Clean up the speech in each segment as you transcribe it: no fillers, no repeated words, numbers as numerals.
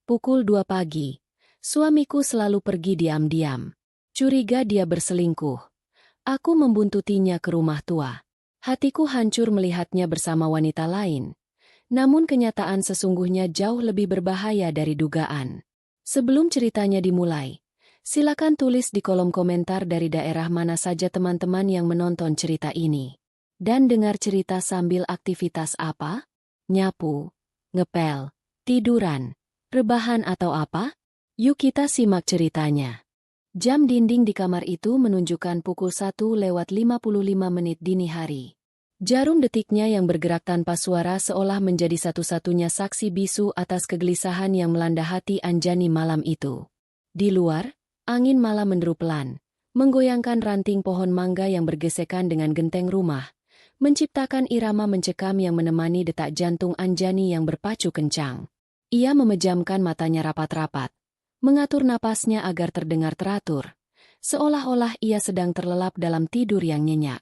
Pukul 2 pagi. Suamiku selalu pergi diam-diam. Curiga dia berselingkuh. Aku membuntutinya ke rumah tua. Hatiku hancur melihatnya bersama wanita lain. Namun kenyataan sesungguhnya jauh lebih berbahaya dari dugaan. Sebelum ceritanya dimulai, silakan tulis di kolom komentar dari daerah mana saja teman-teman yang menonton cerita ini. Dan dengar cerita sambil aktivitas apa? Nyapu, ngepel, tiduran, rebahan atau apa? Yuk kita simak ceritanya. Jam dinding di kamar itu menunjukkan pukul 1:55 dini hari. Jarum detiknya yang bergerak tanpa suara seolah menjadi satu-satunya saksi bisu atas kegelisahan yang melanda hati Anjani malam itu. Di luar, angin malam menderu pelan, menggoyangkan ranting pohon mangga yang bergesekan dengan genteng rumah, menciptakan irama mencekam yang menemani detak jantung Anjani yang berpacu kencang. Ia memejamkan matanya rapat-rapat, mengatur napasnya agar terdengar teratur, seolah-olah ia sedang terlelap dalam tidur yang nyenyak.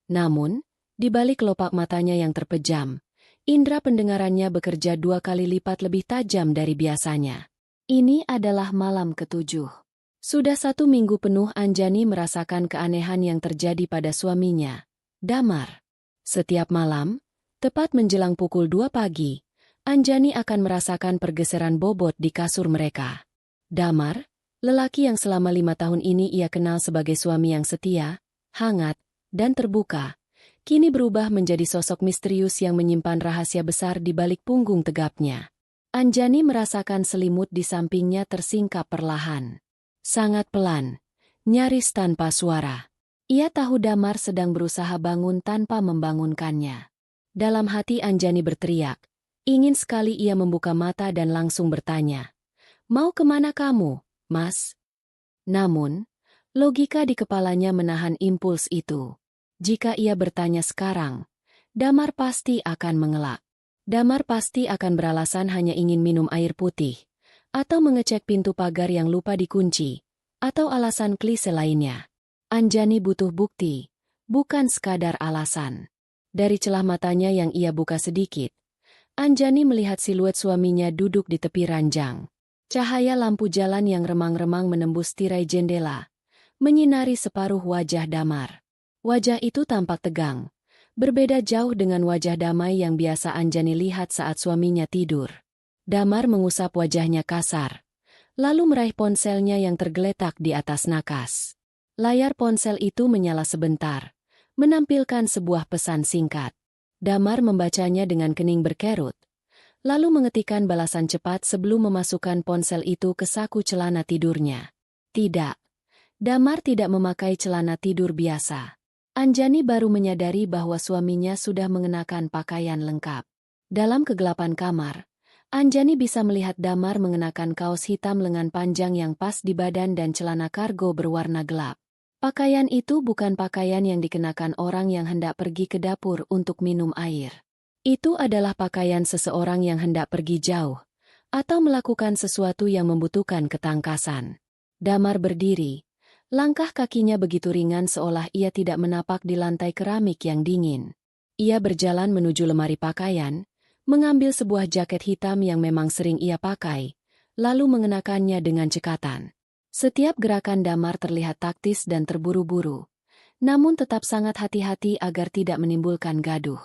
Namun, di balik kelopak matanya yang terpejam, indera pendengarannya bekerja 2 kali lipat lebih tajam dari biasanya. Ini adalah malam ke-7. Sudah 1 minggu penuh Anjani merasakan keanehan yang terjadi pada suaminya, Damar. Setiap malam, tepat menjelang pukul 2 pagi, Anjani akan merasakan pergeseran bobot di kasur mereka. Damar, lelaki yang selama 5 tahun ini ia kenal sebagai suami yang setia, hangat, dan terbuka, kini berubah menjadi sosok misterius yang menyimpan rahasia besar di balik punggung tegapnya. Anjani merasakan selimut di sampingnya tersingkap perlahan. Sangat pelan, nyaris tanpa suara. Ia tahu Damar sedang berusaha bangun tanpa membangunkannya. Dalam hati Anjani berteriak, ingin sekali ia membuka mata dan langsung bertanya, "Mau kemana kamu, Mas?" Namun, logika di kepalanya menahan impuls itu. Jika ia bertanya sekarang, Damar pasti akan mengelak. Damar pasti akan beralasan hanya ingin minum air putih, atau mengecek pintu pagar yang lupa dikunci, atau alasan klise lainnya. Anjani butuh bukti, bukan sekadar alasan. Dari celah matanya yang ia buka sedikit, Anjani melihat siluet suaminya duduk di tepi ranjang. Cahaya lampu jalan yang remang-remang menembus tirai jendela, menyinari separuh wajah Damar. Wajah itu tampak tegang, berbeda jauh dengan wajah damai yang biasa Anjani lihat saat suaminya tidur. Damar mengusap wajahnya kasar, lalu meraih ponselnya yang tergeletak di atas nakas. Layar ponsel itu menyala sebentar, menampilkan sebuah pesan singkat. Damar membacanya dengan kening berkerut, lalu mengetikkan balasan cepat sebelum memasukkan ponsel itu ke saku celana tidurnya. Tidak, Damar tidak memakai celana tidur biasa. Anjani baru menyadari bahwa suaminya sudah mengenakan pakaian lengkap. Dalam kegelapan kamar, Anjani bisa melihat Damar mengenakan kaos hitam lengan panjang yang pas di badan dan celana kargo berwarna gelap. Pakaian itu bukan pakaian yang dikenakan orang yang hendak pergi ke dapur untuk minum air. Itu adalah pakaian seseorang yang hendak pergi jauh, atau melakukan sesuatu yang membutuhkan ketangkasan. Damar berdiri, langkah kakinya begitu ringan seolah ia tidak menapak di lantai keramik yang dingin. Ia berjalan menuju lemari pakaian, mengambil sebuah jaket hitam yang memang sering ia pakai, lalu mengenakannya dengan cekatan. Setiap gerakan Damar terlihat taktis dan terburu-buru, namun tetap sangat hati-hati agar tidak menimbulkan gaduh.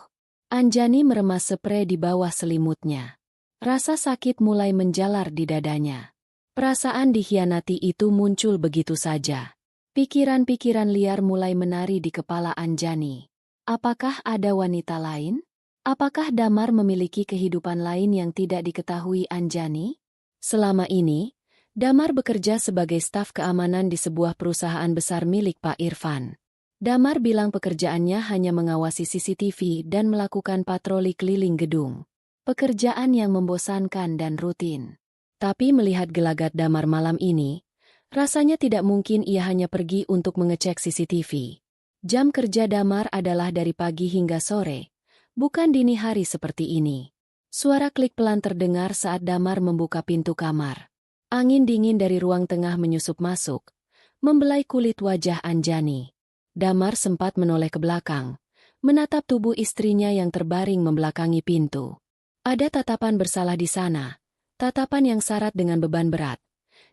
Anjani meremas sprei di bawah selimutnya. Rasa sakit mulai menjalar di dadanya. Perasaan dikhianati itu muncul begitu saja. Pikiran-pikiran liar mulai menari di kepala Anjani. Apakah ada wanita lain? Apakah Damar memiliki kehidupan lain yang tidak diketahui Anjani? Selama ini, Damar bekerja sebagai staf keamanan di sebuah perusahaan besar milik Pak Irfan. Damar bilang pekerjaannya hanya mengawasi CCTV dan melakukan patroli keliling gedung. Pekerjaan yang membosankan dan rutin. Tapi melihat gelagat Damar malam ini, rasanya tidak mungkin ia hanya pergi untuk mengecek CCTV. Jam kerja Damar adalah dari pagi hingga sore, bukan dini hari seperti ini. Suara klik pelan terdengar saat Damar membuka pintu kamar. Angin dingin dari ruang tengah menyusup masuk, membelai kulit wajah Anjani. Damar sempat menoleh ke belakang, menatap tubuh istrinya yang terbaring membelakangi pintu. Ada tatapan bersalah di sana, Tatapan yang syarat dengan beban berat.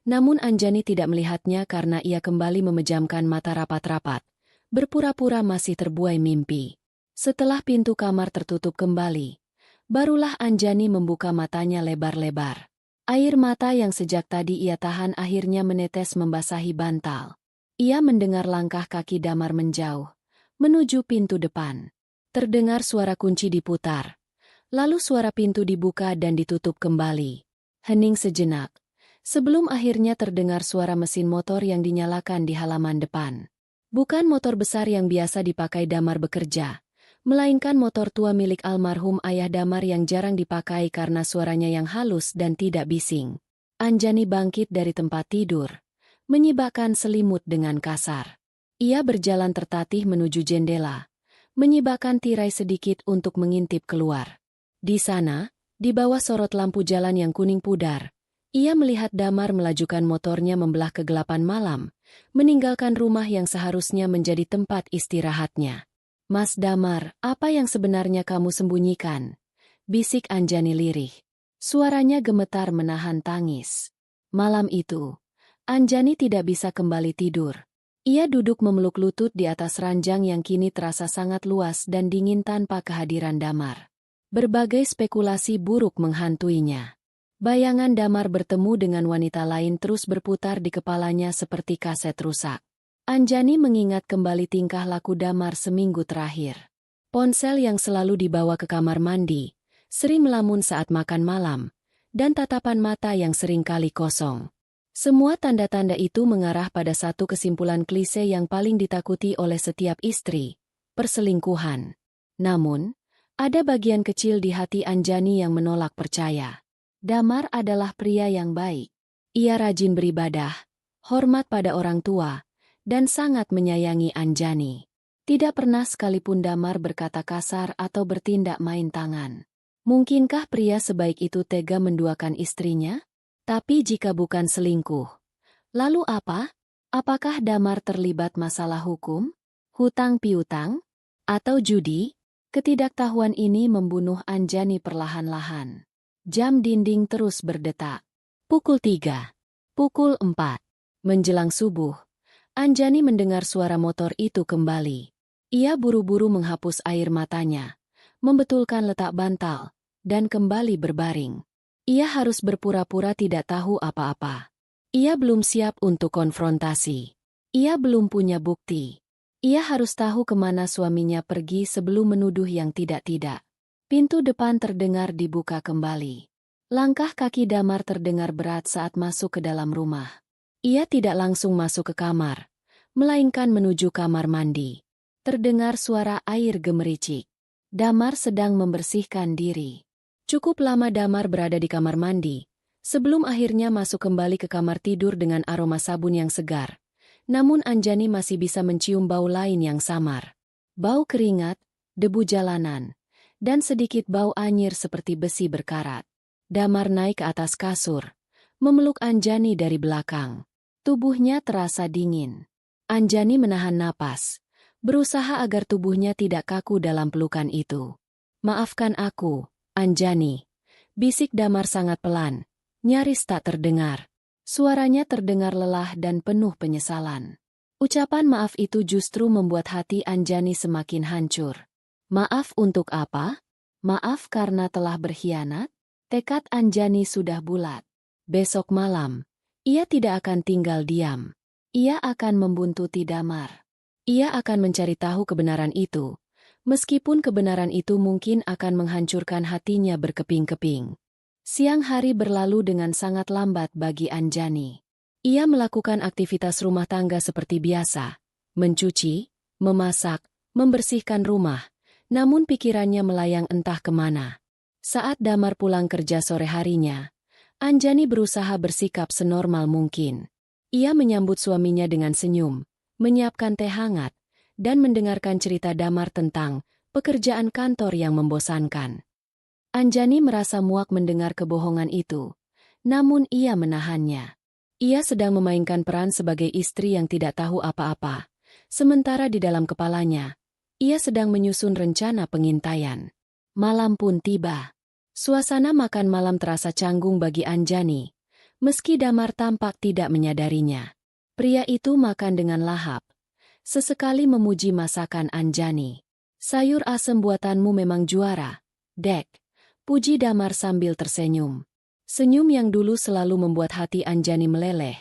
Namun Anjani tidak melihatnya karena ia kembali memejamkan mata rapat-rapat, berpura-pura masih terbuai mimpi. Setelah pintu kamar tertutup kembali, barulah Anjani membuka matanya lebar-lebar. Air mata yang sejak tadi ia tahan akhirnya menetes membasahi bantal. Ia mendengar langkah kaki Damar menjauh, menuju pintu depan. Terdengar suara kunci diputar. Lalu suara pintu dibuka dan ditutup kembali. Hening sejenak, sebelum akhirnya terdengar suara mesin motor yang dinyalakan di halaman depan. Bukan motor besar yang biasa dipakai Damar bekerja, melainkan motor tua milik almarhum ayah Damar yang jarang dipakai karena suaranya yang halus dan tidak bising. Anjani bangkit dari tempat tidur, menyibakkan selimut dengan kasar. Ia berjalan tertatih menuju jendela, menyibakkan tirai sedikit untuk mengintip keluar. Di sana, di bawah sorot lampu jalan yang kuning pudar, ia melihat Damar melajukan motornya membelah kegelapan malam, meninggalkan rumah yang seharusnya menjadi tempat istirahatnya. "Mas Damar, apa yang sebenarnya kamu sembunyikan?" bisik Anjani lirih. Suaranya gemetar menahan tangis. Malam itu, Anjani tidak bisa kembali tidur. Ia duduk memeluk lutut di atas ranjang yang kini terasa sangat luas dan dingin tanpa kehadiran Damar. Berbagai spekulasi buruk menghantuinya. Bayangan Damar bertemu dengan wanita lain terus berputar di kepalanya seperti kaset rusak. Anjani mengingat kembali tingkah laku Damar seminggu terakhir. Ponsel yang selalu dibawa ke kamar mandi, sering melamun saat makan malam, dan tatapan mata yang seringkali kosong. Semua tanda-tanda itu mengarah pada satu kesimpulan klise yang paling ditakuti oleh setiap istri, perselingkuhan. Namun, ada bagian kecil di hati Anjani yang menolak percaya. Damar adalah pria yang baik. Ia rajin beribadah, hormat pada orang tua, dan sangat menyayangi Anjani. Tidak pernah sekalipun Damar berkata kasar atau bertindak main tangan. Mungkinkah pria sebaik itu tega menduakan istrinya? Tapi jika bukan selingkuh, lalu apa? Apakah Damar terlibat masalah hukum, hutang piutang, atau judi? Ketidaktahuan ini membunuh Anjani perlahan-lahan. Jam dinding terus berdetak. Pukul 3. Pukul 4. Menjelang subuh, Anjani mendengar suara motor itu kembali. Ia buru-buru menghapus air matanya, membetulkan letak bantal, dan kembali berbaring. Ia harus berpura-pura tidak tahu apa-apa. Ia belum siap untuk konfrontasi. Ia belum punya bukti. Ia harus tahu kemana suaminya pergi sebelum menuduh yang tidak-tidak. Pintu depan terdengar dibuka kembali. Langkah kaki Damar terdengar berat saat masuk ke dalam rumah. Ia tidak langsung masuk ke kamar, melainkan menuju kamar mandi. Terdengar suara air gemericik. Damar sedang membersihkan diri. Cukup lama Damar berada di kamar mandi, sebelum akhirnya masuk kembali ke kamar tidur dengan aroma sabun yang segar. Namun Anjani masih bisa mencium bau lain yang samar. Bau keringat, debu jalanan, dan sedikit bau anyir seperti besi berkarat. Damar naik ke atas kasur, memeluk Anjani dari belakang. Tubuhnya terasa dingin. Anjani menahan napas, berusaha agar tubuhnya tidak kaku dalam pelukan itu. "Maafkan aku, Anjani," bisik Damar sangat pelan, nyaris tak terdengar. Suaranya terdengar lelah dan penuh penyesalan. Ucapan maaf itu justru membuat hati Anjani semakin hancur. Maaf untuk apa? Maaf karena telah berkhianat? Tekad Anjani sudah bulat. Besok malam, ia tidak akan tinggal diam. Ia akan membuntuti Damar. Ia akan mencari tahu kebenaran itu, meskipun kebenaran itu mungkin akan menghancurkan hatinya berkeping-keping. Siang hari berlalu dengan sangat lambat bagi Anjani. Ia melakukan aktivitas rumah tangga seperti biasa, mencuci, memasak, membersihkan rumah, namun pikirannya melayang entah kemana. Saat Damar pulang kerja sore harinya, Anjani berusaha bersikap senormal mungkin. Ia menyambut suaminya dengan senyum, menyiapkan teh hangat, dan mendengarkan cerita Damar tentang pekerjaan kantor yang membosankan. Anjani merasa muak mendengar kebohongan itu, namun ia menahannya. Ia sedang memainkan peran sebagai istri yang tidak tahu apa-apa, sementara di dalam kepalanya, ia sedang menyusun rencana pengintaian. Malam pun tiba. Suasana makan malam terasa canggung bagi Anjani, meski Damar tampak tidak menyadarinya. Pria itu makan dengan lahap, sesekali memuji masakan Anjani. Sayur asem buatanmu memang juara, Dek, puji Damar sambil tersenyum. Senyum yang dulu selalu membuat hati Anjani meleleh,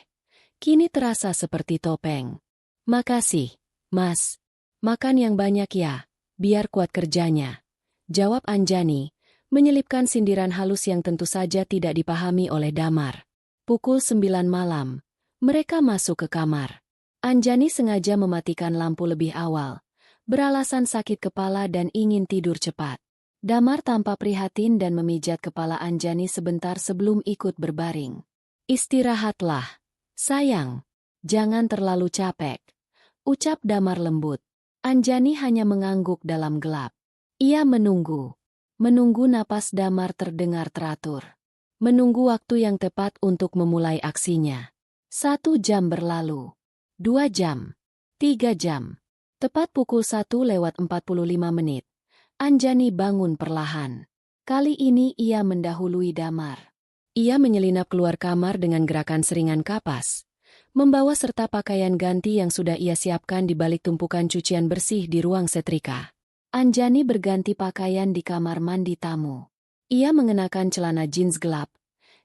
kini terasa seperti topeng. Makasih, Mas. Makan yang banyak ya, biar kuat kerjanya, jawab Anjani, menyelipkan sindiran halus yang tentu saja tidak dipahami oleh Damar. Pukul 9 malam, mereka masuk ke kamar. Anjani sengaja mematikan lampu lebih awal, beralasan sakit kepala dan ingin tidur cepat. Damar tampak prihatin dan memijat kepala Anjani sebentar sebelum ikut berbaring. Istirahatlah, sayang. Jangan terlalu capek, ucap Damar lembut. Anjani hanya mengangguk dalam gelap. Ia menunggu napas Damar terdengar teratur. Menunggu waktu yang tepat untuk memulai aksinya. 1 jam berlalu. 2 jam. 3 jam. Tepat pukul 1:45, Anjani bangun perlahan. Kali ini ia mendahului Damar. Ia menyelinap keluar kamar dengan gerakan seringan kapas, membawa serta pakaian ganti yang sudah ia siapkan di balik tumpukan cucian bersih di ruang setrika. Anjani berganti pakaian di kamar mandi tamu. Ia mengenakan celana jeans gelap,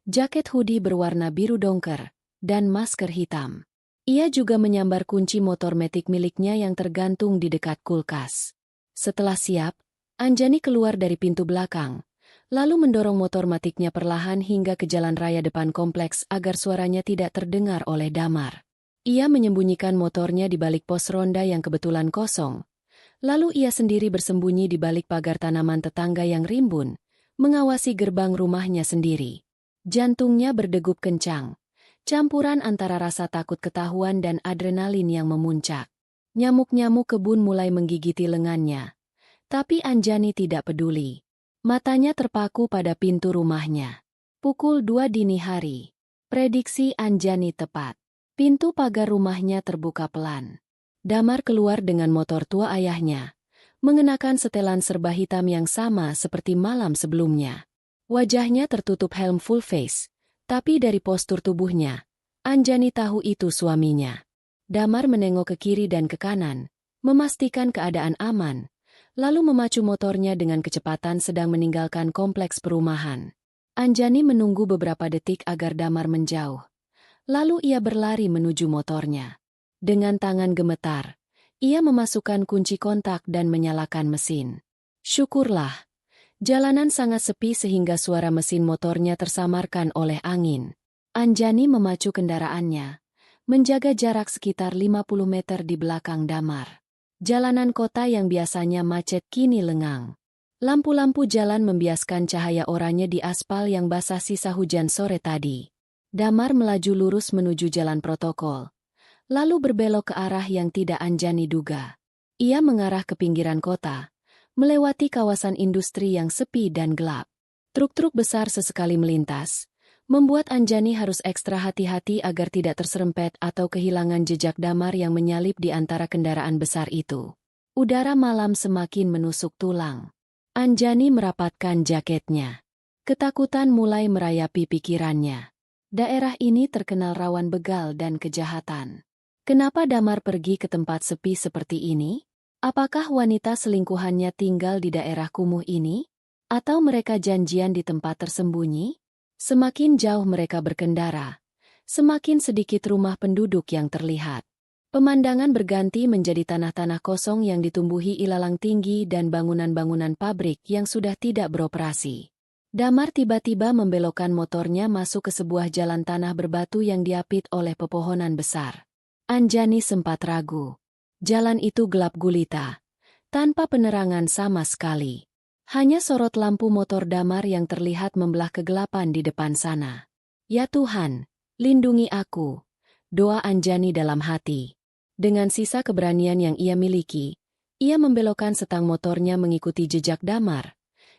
jaket hoodie berwarna biru dongker, dan masker hitam. Ia juga menyambar kunci motor metik miliknya yang tergantung di dekat kulkas. Setelah siap, Anjani keluar dari pintu belakang, lalu mendorong motor matiknya perlahan hingga ke jalan raya depan kompleks agar suaranya tidak terdengar oleh Damar. Ia menyembunyikan motornya di balik pos ronda yang kebetulan kosong. Lalu ia sendiri bersembunyi di balik pagar tanaman tetangga yang rimbun, mengawasi gerbang rumahnya sendiri. Jantungnya berdegup kencang, campuran antara rasa takut ketahuan dan adrenalin yang memuncak. Nyamuk-nyamuk kebun mulai menggigiti lengannya, tapi Anjani tidak peduli. Matanya terpaku pada pintu rumahnya. Pukul 2 dini hari. Prediksi Anjani tepat. Pintu pagar rumahnya terbuka pelan. Damar keluar dengan motor tua ayahnya, mengenakan setelan serba hitam yang sama seperti malam sebelumnya. Wajahnya tertutup helm full face, tapi dari postur tubuhnya, Anjani tahu itu suaminya. Damar menengok ke kiri dan ke kanan, memastikan keadaan aman, lalu memacu motornya dengan kecepatan sedang meninggalkan kompleks perumahan. Anjani menunggu beberapa detik agar Damar menjauh. Lalu ia berlari menuju motornya. Dengan tangan gemetar, ia memasukkan kunci kontak dan menyalakan mesin. Syukurlah, jalanan sangat sepi sehingga suara mesin motornya tersamarkan oleh angin. Anjani memacu kendaraannya, menjaga jarak sekitar 50 meter di belakang Damar. Jalanan kota yang biasanya macet kini lengang. Lampu-lampu jalan membiaskan cahaya oranye di aspal yang basah sisa hujan sore tadi. Damar melaju lurus menuju jalan protokol, lalu berbelok ke arah yang tidak Anjani duga. Ia mengarah ke pinggiran kota, melewati kawasan industri yang sepi dan gelap. Truk-truk besar sesekali melintas, membuat Anjani harus ekstra hati-hati agar tidak terserempet atau kehilangan jejak Damar yang menyalip di antara kendaraan besar itu. Udara malam semakin menusuk tulang. Anjani merapatkan jaketnya. Ketakutan mulai merayapi pikirannya. Daerah ini terkenal rawan begal dan kejahatan. Kenapa Damar pergi ke tempat sepi seperti ini? Apakah wanita selingkuhannya tinggal di daerah kumuh ini? Atau mereka janjian di tempat tersembunyi? Semakin jauh mereka berkendara, semakin sedikit rumah penduduk yang terlihat. Pemandangan berganti menjadi tanah-tanah kosong yang ditumbuhi ilalang tinggi dan bangunan-bangunan pabrik yang sudah tidak beroperasi. Damar tiba-tiba membelokkan motornya masuk ke sebuah jalan tanah berbatu yang diapit oleh pepohonan besar. Anjani sempat ragu. Jalan itu gelap gulita, tanpa penerangan sama sekali. Hanya sorot lampu motor Damar yang terlihat membelah kegelapan di depan sana. Ya Tuhan, lindungi aku, doa Anjani dalam hati. Dengan sisa keberanian yang ia miliki, ia membelokkan setang motornya mengikuti jejak Damar.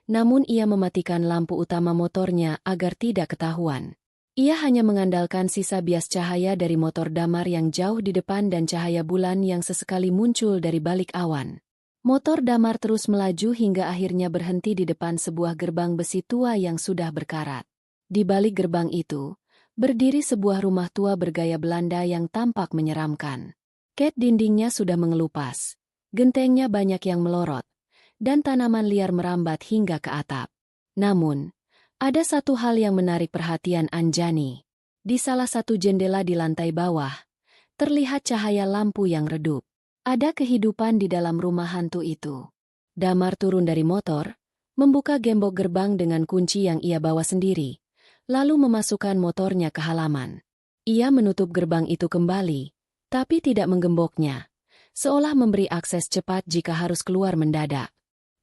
Namun ia mematikan lampu utama motornya agar tidak ketahuan. Ia hanya mengandalkan sisa bias cahaya dari motor Damar yang jauh di depan dan cahaya bulan yang sesekali muncul dari balik awan. Motor Damar terus melaju hingga akhirnya berhenti di depan sebuah gerbang besi tua yang sudah berkarat. Di balik gerbang itu, berdiri sebuah rumah tua bergaya Belanda yang tampak menyeramkan. Cat dindingnya sudah mengelupas, gentengnya banyak yang melorot, dan tanaman liar merambat hingga ke atap. Namun, ada satu hal yang menarik perhatian Anjani. Di salah satu jendela di lantai bawah, terlihat cahaya lampu yang redup. Ada kehidupan di dalam rumah hantu itu. Damar turun dari motor, membuka gembok gerbang dengan kunci yang ia bawa sendiri, lalu memasukkan motornya ke halaman. Ia menutup gerbang itu kembali, tapi tidak menggemboknya, seolah memberi akses cepat jika harus keluar mendadak.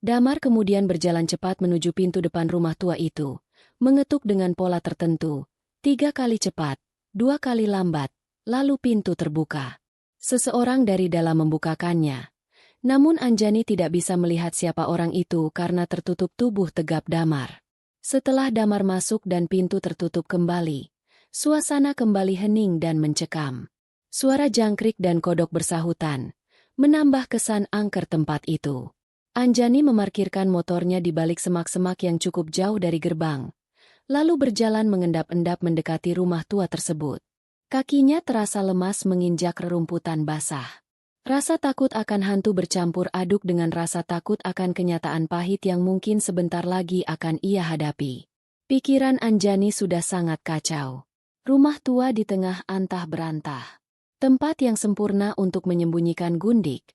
Damar kemudian berjalan cepat menuju pintu depan rumah tua itu, mengetuk dengan pola tertentu, 3 kali cepat, 2 kali lambat, lalu pintu terbuka. Seseorang dari dalam membukakannya. Namun Anjani tidak bisa melihat siapa orang itu karena tertutup tubuh tegap Damar. Setelah Damar masuk dan pintu tertutup kembali, suasana kembali hening dan mencekam. Suara jangkrik dan kodok bersahutan, menambah kesan angker tempat itu. Anjani memarkirkan motornya di balik semak-semak yang cukup jauh dari gerbang, lalu berjalan mengendap-endap mendekati rumah tua tersebut. Kakinya terasa lemas menginjak rerumputan basah. Rasa takut akan hantu bercampur aduk dengan rasa takut akan kenyataan pahit yang mungkin sebentar lagi akan ia hadapi. Pikiran Anjani sudah sangat kacau. Rumah tua di tengah antah berantah. Tempat yang sempurna untuk menyembunyikan gundik.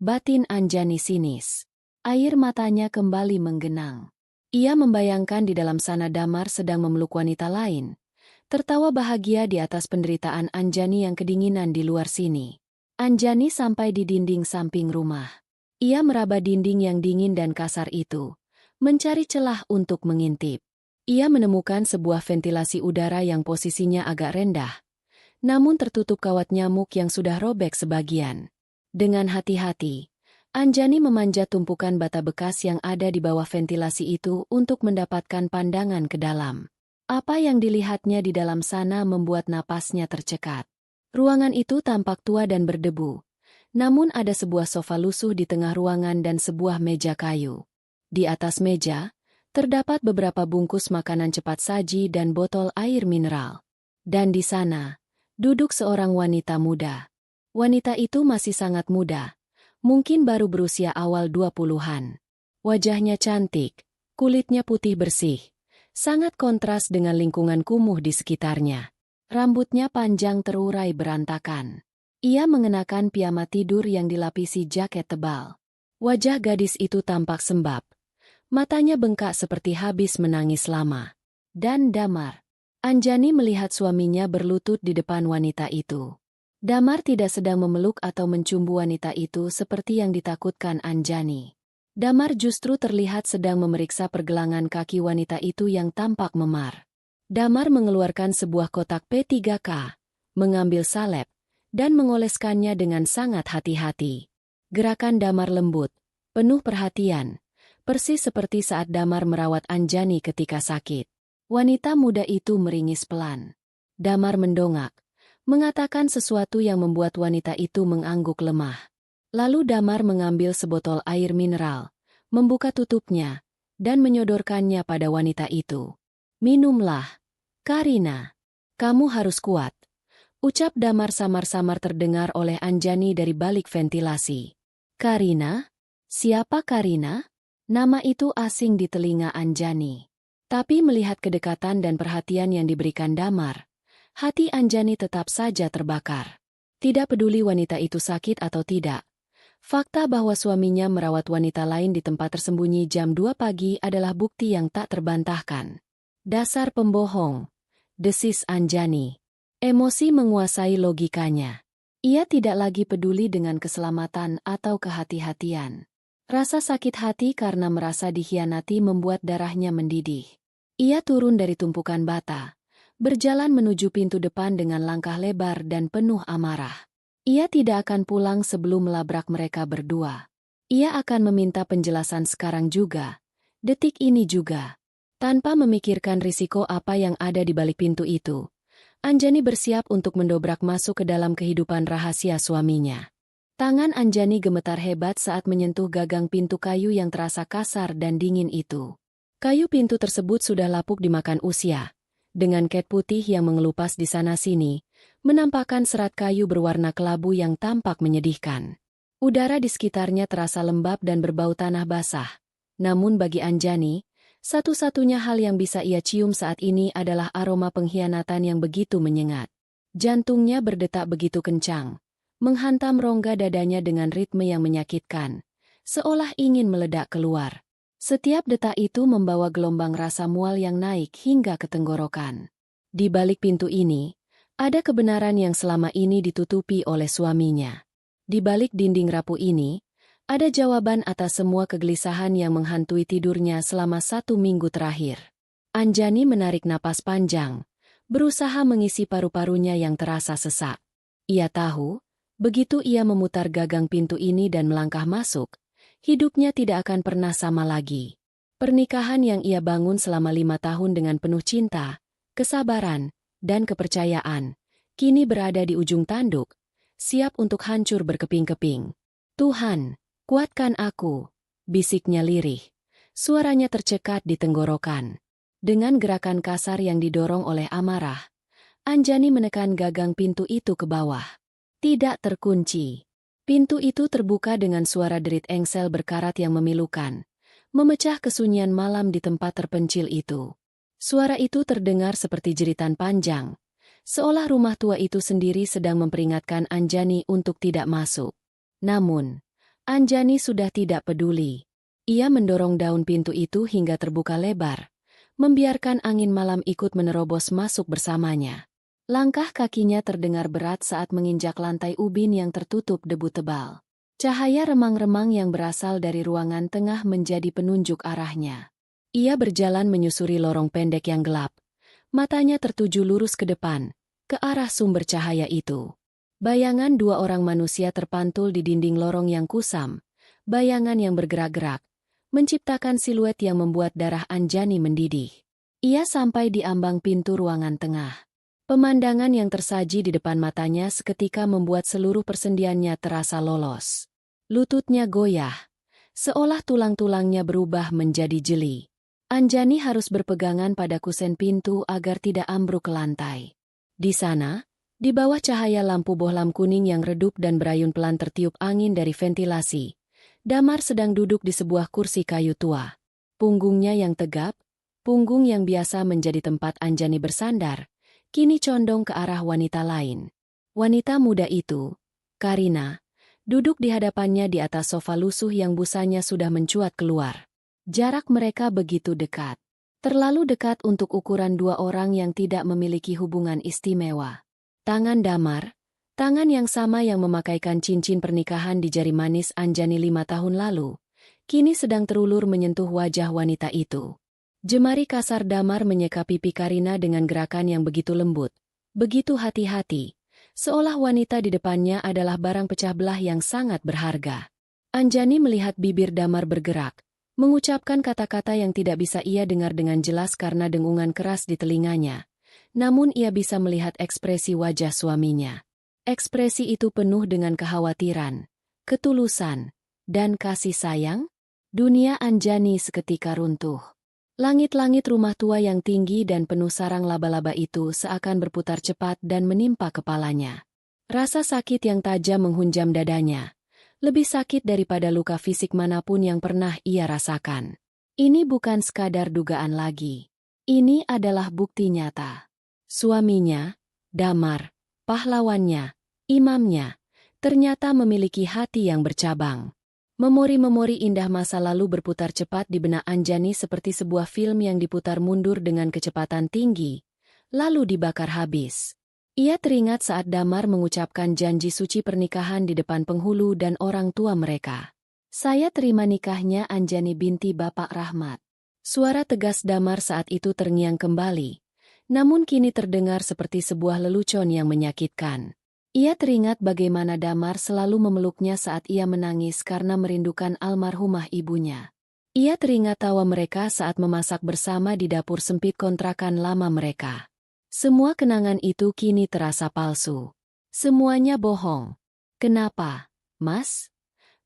Batin Anjani sinis. Air matanya kembali menggenang. Ia membayangkan di dalam sana Damar sedang memeluk wanita lain. Tertawa bahagia di atas penderitaan Anjani yang kedinginan di luar sini. Anjani sampai di dinding samping rumah. Ia meraba dinding yang dingin dan kasar itu, mencari celah untuk mengintip. Ia menemukan sebuah ventilasi udara yang posisinya agak rendah, namun tertutup kawat nyamuk yang sudah robek sebagian. Dengan hati-hati, Anjani memanjat tumpukan bata bekas yang ada di bawah ventilasi itu untuk mendapatkan pandangan ke dalam. Apa yang dilihatnya di dalam sana membuat napasnya tercekat. Ruangan itu tampak tua dan berdebu. Namun ada sebuah sofa lusuh di tengah ruangan dan sebuah meja kayu. Di atas meja, terdapat beberapa bungkus makanan cepat saji dan botol air mineral. Dan di sana, duduk seorang wanita muda. Wanita itu masih sangat muda, mungkin baru berusia awal 20-an. Wajahnya cantik, kulitnya putih bersih. Sangat kontras dengan lingkungan kumuh di sekitarnya. Rambutnya panjang terurai berantakan. Ia mengenakan piyama tidur yang dilapisi jaket tebal. Wajah gadis itu tampak sembab. Matanya bengkak seperti habis menangis lama. Dan Damar. Anjani melihat suaminya berlutut di depan wanita itu. Damar tidak sedang memeluk atau mencumbu wanita itu seperti yang ditakutkan Anjani. Damar justru terlihat sedang memeriksa pergelangan kaki wanita itu yang tampak memar. Damar mengeluarkan sebuah kotak P3K, mengambil salep, dan mengoleskannya dengan sangat hati-hati. Gerakan Damar lembut, penuh perhatian, persis seperti saat Damar merawat Anjani ketika sakit. Wanita muda itu meringis pelan. Damar mendongak, mengatakan sesuatu yang membuat wanita itu mengangguk lemah. Lalu Damar mengambil sebotol air mineral, membuka tutupnya, dan menyodorkannya pada wanita itu. Minumlah, Karina. Kamu harus kuat. Ucap Damar samar-samar terdengar oleh Anjani dari balik ventilasi. Karina? Siapa Karina? Nama itu asing di telinga Anjani. Tapi melihat kedekatan dan perhatian yang diberikan Damar, hati Anjani tetap saja terbakar. Tidak peduli wanita itu sakit atau tidak. Fakta bahwa suaminya merawat wanita lain di tempat tersembunyi jam 2 pagi adalah bukti yang tak terbantahkan. Dasar pembohong, desis Anjani. Emosi menguasai logikanya. Ia tidak lagi peduli dengan keselamatan atau kehati-hatian. Rasa sakit hati karena merasa dikhianati membuat darahnya mendidih. Ia turun dari tumpukan bata, berjalan menuju pintu depan dengan langkah lebar dan penuh amarah. Ia tidak akan pulang sebelum melabrak mereka berdua. Ia akan meminta penjelasan sekarang juga, detik ini juga. Tanpa memikirkan risiko apa yang ada di balik pintu itu, Anjani bersiap untuk mendobrak masuk ke dalam kehidupan rahasia suaminya. Tangan Anjani gemetar hebat saat menyentuh gagang pintu kayu yang terasa kasar dan dingin itu. Kayu pintu tersebut sudah lapuk dimakan usia. Dengan cat putih yang mengelupas di sana-sini, menampakkan serat kayu berwarna kelabu yang tampak menyedihkan. Udara di sekitarnya terasa lembab dan berbau tanah basah. Namun bagi Anjani, satu-satunya hal yang bisa ia cium saat ini adalah aroma pengkhianatan yang begitu menyengat. Jantungnya berdetak begitu kencang, menghantam rongga dadanya dengan ritme yang menyakitkan, seolah ingin meledak keluar. Setiap detak itu membawa gelombang rasa mual yang naik hingga ke tenggorokan. Di balik pintu ini, ada kebenaran yang selama ini ditutupi oleh suaminya. Di balik dinding rapuh ini, ada jawaban atas semua kegelisahan yang menghantui tidurnya selama 1 minggu terakhir. Anjani menarik napas panjang, berusaha mengisi paru-parunya yang terasa sesak. Ia tahu, begitu ia memutar gagang pintu ini dan melangkah masuk, hidupnya tidak akan pernah sama lagi. Pernikahan yang ia bangun selama 5 tahun dengan penuh cinta, kesabaran, dan kepercayaan, kini berada di ujung tanduk, siap untuk hancur berkeping-keping. "Tuhan, kuatkan aku," bisiknya lirih. Suaranya tercekat di tenggorokan. Dengan gerakan kasar yang didorong oleh amarah, Anjani menekan gagang pintu itu ke bawah. Tidak terkunci. Pintu itu terbuka dengan suara derit engsel berkarat yang memilukan, memecah kesunyian malam di tempat terpencil itu. Suara itu terdengar seperti jeritan panjang, seolah rumah tua itu sendiri sedang memperingatkan Anjani untuk tidak masuk. Namun, Anjani sudah tidak peduli. Ia mendorong daun pintu itu hingga terbuka lebar, membiarkan angin malam ikut menerobos masuk bersamanya. Langkah kakinya terdengar berat saat menginjak lantai ubin yang tertutup debu tebal. Cahaya remang-remang yang berasal dari ruangan tengah menjadi penunjuk arahnya. Ia berjalan menyusuri lorong pendek yang gelap. Matanya tertuju lurus ke depan, ke arah sumber cahaya itu. Bayangan 2 orang manusia terpantul di dinding lorong yang kusam, bayangan yang bergerak-gerak, menciptakan siluet yang membuat darah Anjani mendidih. Ia sampai di ambang pintu ruangan tengah. Pemandangan yang tersaji di depan matanya seketika membuat seluruh persendiannya terasa lolos. Lututnya goyah, seolah tulang-tulangnya berubah menjadi jeli. Anjani harus berpegangan pada kusen pintu agar tidak ambruk ke lantai. Di sana, di bawah cahaya lampu bohlam kuning yang redup dan berayun pelan tertiup angin dari ventilasi, Damar sedang duduk di sebuah kursi kayu tua. Punggungnya yang tegap, punggung yang biasa menjadi tempat Anjani bersandar, kini condong ke arah wanita lain. Wanita muda itu, Karina, duduk di hadapannya di atas sofa lusuh yang busanya sudah mencuat keluar. Jarak mereka begitu dekat. Terlalu dekat untuk ukuran 2 orang yang tidak memiliki hubungan istimewa. Tangan Damar, tangan yang sama yang memakaikan cincin pernikahan di jari manis Anjani 5 tahun lalu, kini sedang terulur menyentuh wajah wanita itu. Jemari kasar Damar menyeka pipi Karina dengan gerakan yang begitu lembut, begitu hati-hati, seolah wanita di depannya adalah barang pecah belah yang sangat berharga. Anjani melihat bibir Damar bergerak, mengucapkan kata-kata yang tidak bisa ia dengar dengan jelas karena dengungan keras di telinganya. Namun ia bisa melihat ekspresi wajah suaminya. Ekspresi itu penuh dengan kekhawatiran, ketulusan, dan kasih sayang. Dunia Anjani seketika runtuh. Langit-langit rumah tua yang tinggi dan penuh sarang laba-laba itu seakan berputar cepat dan menimpa kepalanya. Rasa sakit yang tajam menghunjam dadanya. Lebih sakit daripada luka fisik manapun yang pernah ia rasakan. Ini bukan sekadar dugaan lagi. Ini adalah bukti nyata. Suaminya, Damar, pahlawannya, imamnya, ternyata memiliki hati yang bercabang. Memori-memori indah masa lalu berputar cepat di benak Anjani seperti sebuah film yang diputar mundur dengan kecepatan tinggi, lalu dibakar habis. Ia teringat saat Damar mengucapkan janji suci pernikahan di depan penghulu dan orang tua mereka. "Saya terima nikahnya Anjani binti Bapak Rahmat." Suara tegas Damar saat itu terngiang kembali, namun kini terdengar seperti sebuah lelucon yang menyakitkan. Ia teringat bagaimana Damar selalu memeluknya saat ia menangis karena merindukan almarhumah ibunya. Ia teringat tawa mereka saat memasak bersama di dapur sempit kontrakan lama mereka. Semua kenangan itu kini terasa palsu. Semuanya bohong. Kenapa? Mas?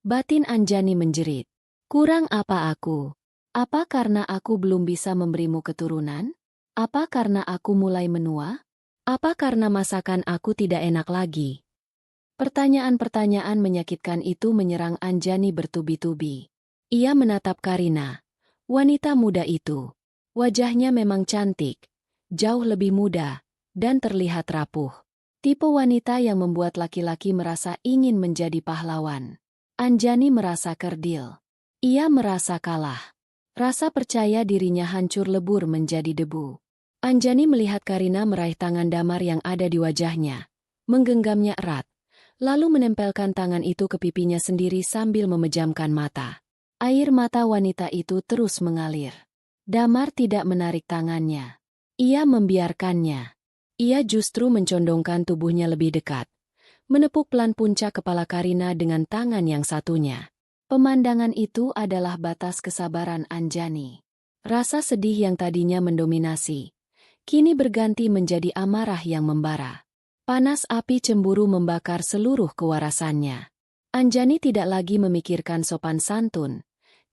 Batin Anjani menjerit. Kurang apa aku? Apa karena aku belum bisa memberimu keturunan? Apa karena aku mulai menua? Apa karena masakan aku tidak enak lagi? Pertanyaan-pertanyaan menyakitkan itu menyerang Anjani bertubi-tubi. Ia menatap Karina, wanita muda itu. Wajahnya memang cantik, jauh lebih muda, dan terlihat rapuh. Tipe wanita yang membuat laki-laki merasa ingin menjadi pahlawan. Anjani merasa kerdil. Ia merasa kalah. Rasa percaya dirinya hancur lebur menjadi debu. Anjani melihat Karina meraih tangan Damar yang ada di wajahnya, menggenggamnya erat, lalu menempelkan tangan itu ke pipinya sendiri sambil memejamkan mata. Air mata wanita itu terus mengalir. Damar tidak menarik tangannya. Ia membiarkannya. Ia justru mencondongkan tubuhnya lebih dekat, menepuk pelan puncak kepala Karina dengan tangan yang satunya. Pemandangan itu adalah batas kesabaran Anjani. Rasa sedih yang tadinya mendominasi, kini berganti menjadi amarah yang membara. Panas api cemburu membakar seluruh kewarasannya. Anjani tidak lagi memikirkan sopan santun,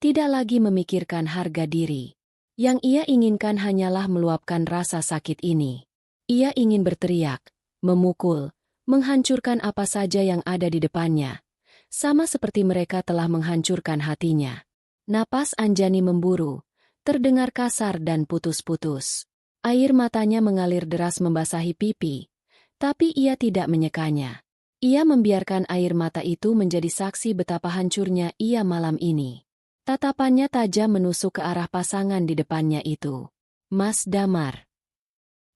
tidak lagi memikirkan harga diri. Yang ia inginkan hanyalah meluapkan rasa sakit ini. Ia ingin berteriak, memukul, menghancurkan apa saja yang ada di depannya. Sama seperti mereka telah menghancurkan hatinya. Napas Anjani memburu, terdengar kasar dan putus-putus. Air matanya mengalir deras membasahi pipi, tapi ia tidak menyekanya. Ia membiarkan air mata itu menjadi saksi betapa hancurnya ia malam ini. Tatapannya tajam menusuk ke arah pasangan di depannya itu. Mas Damar.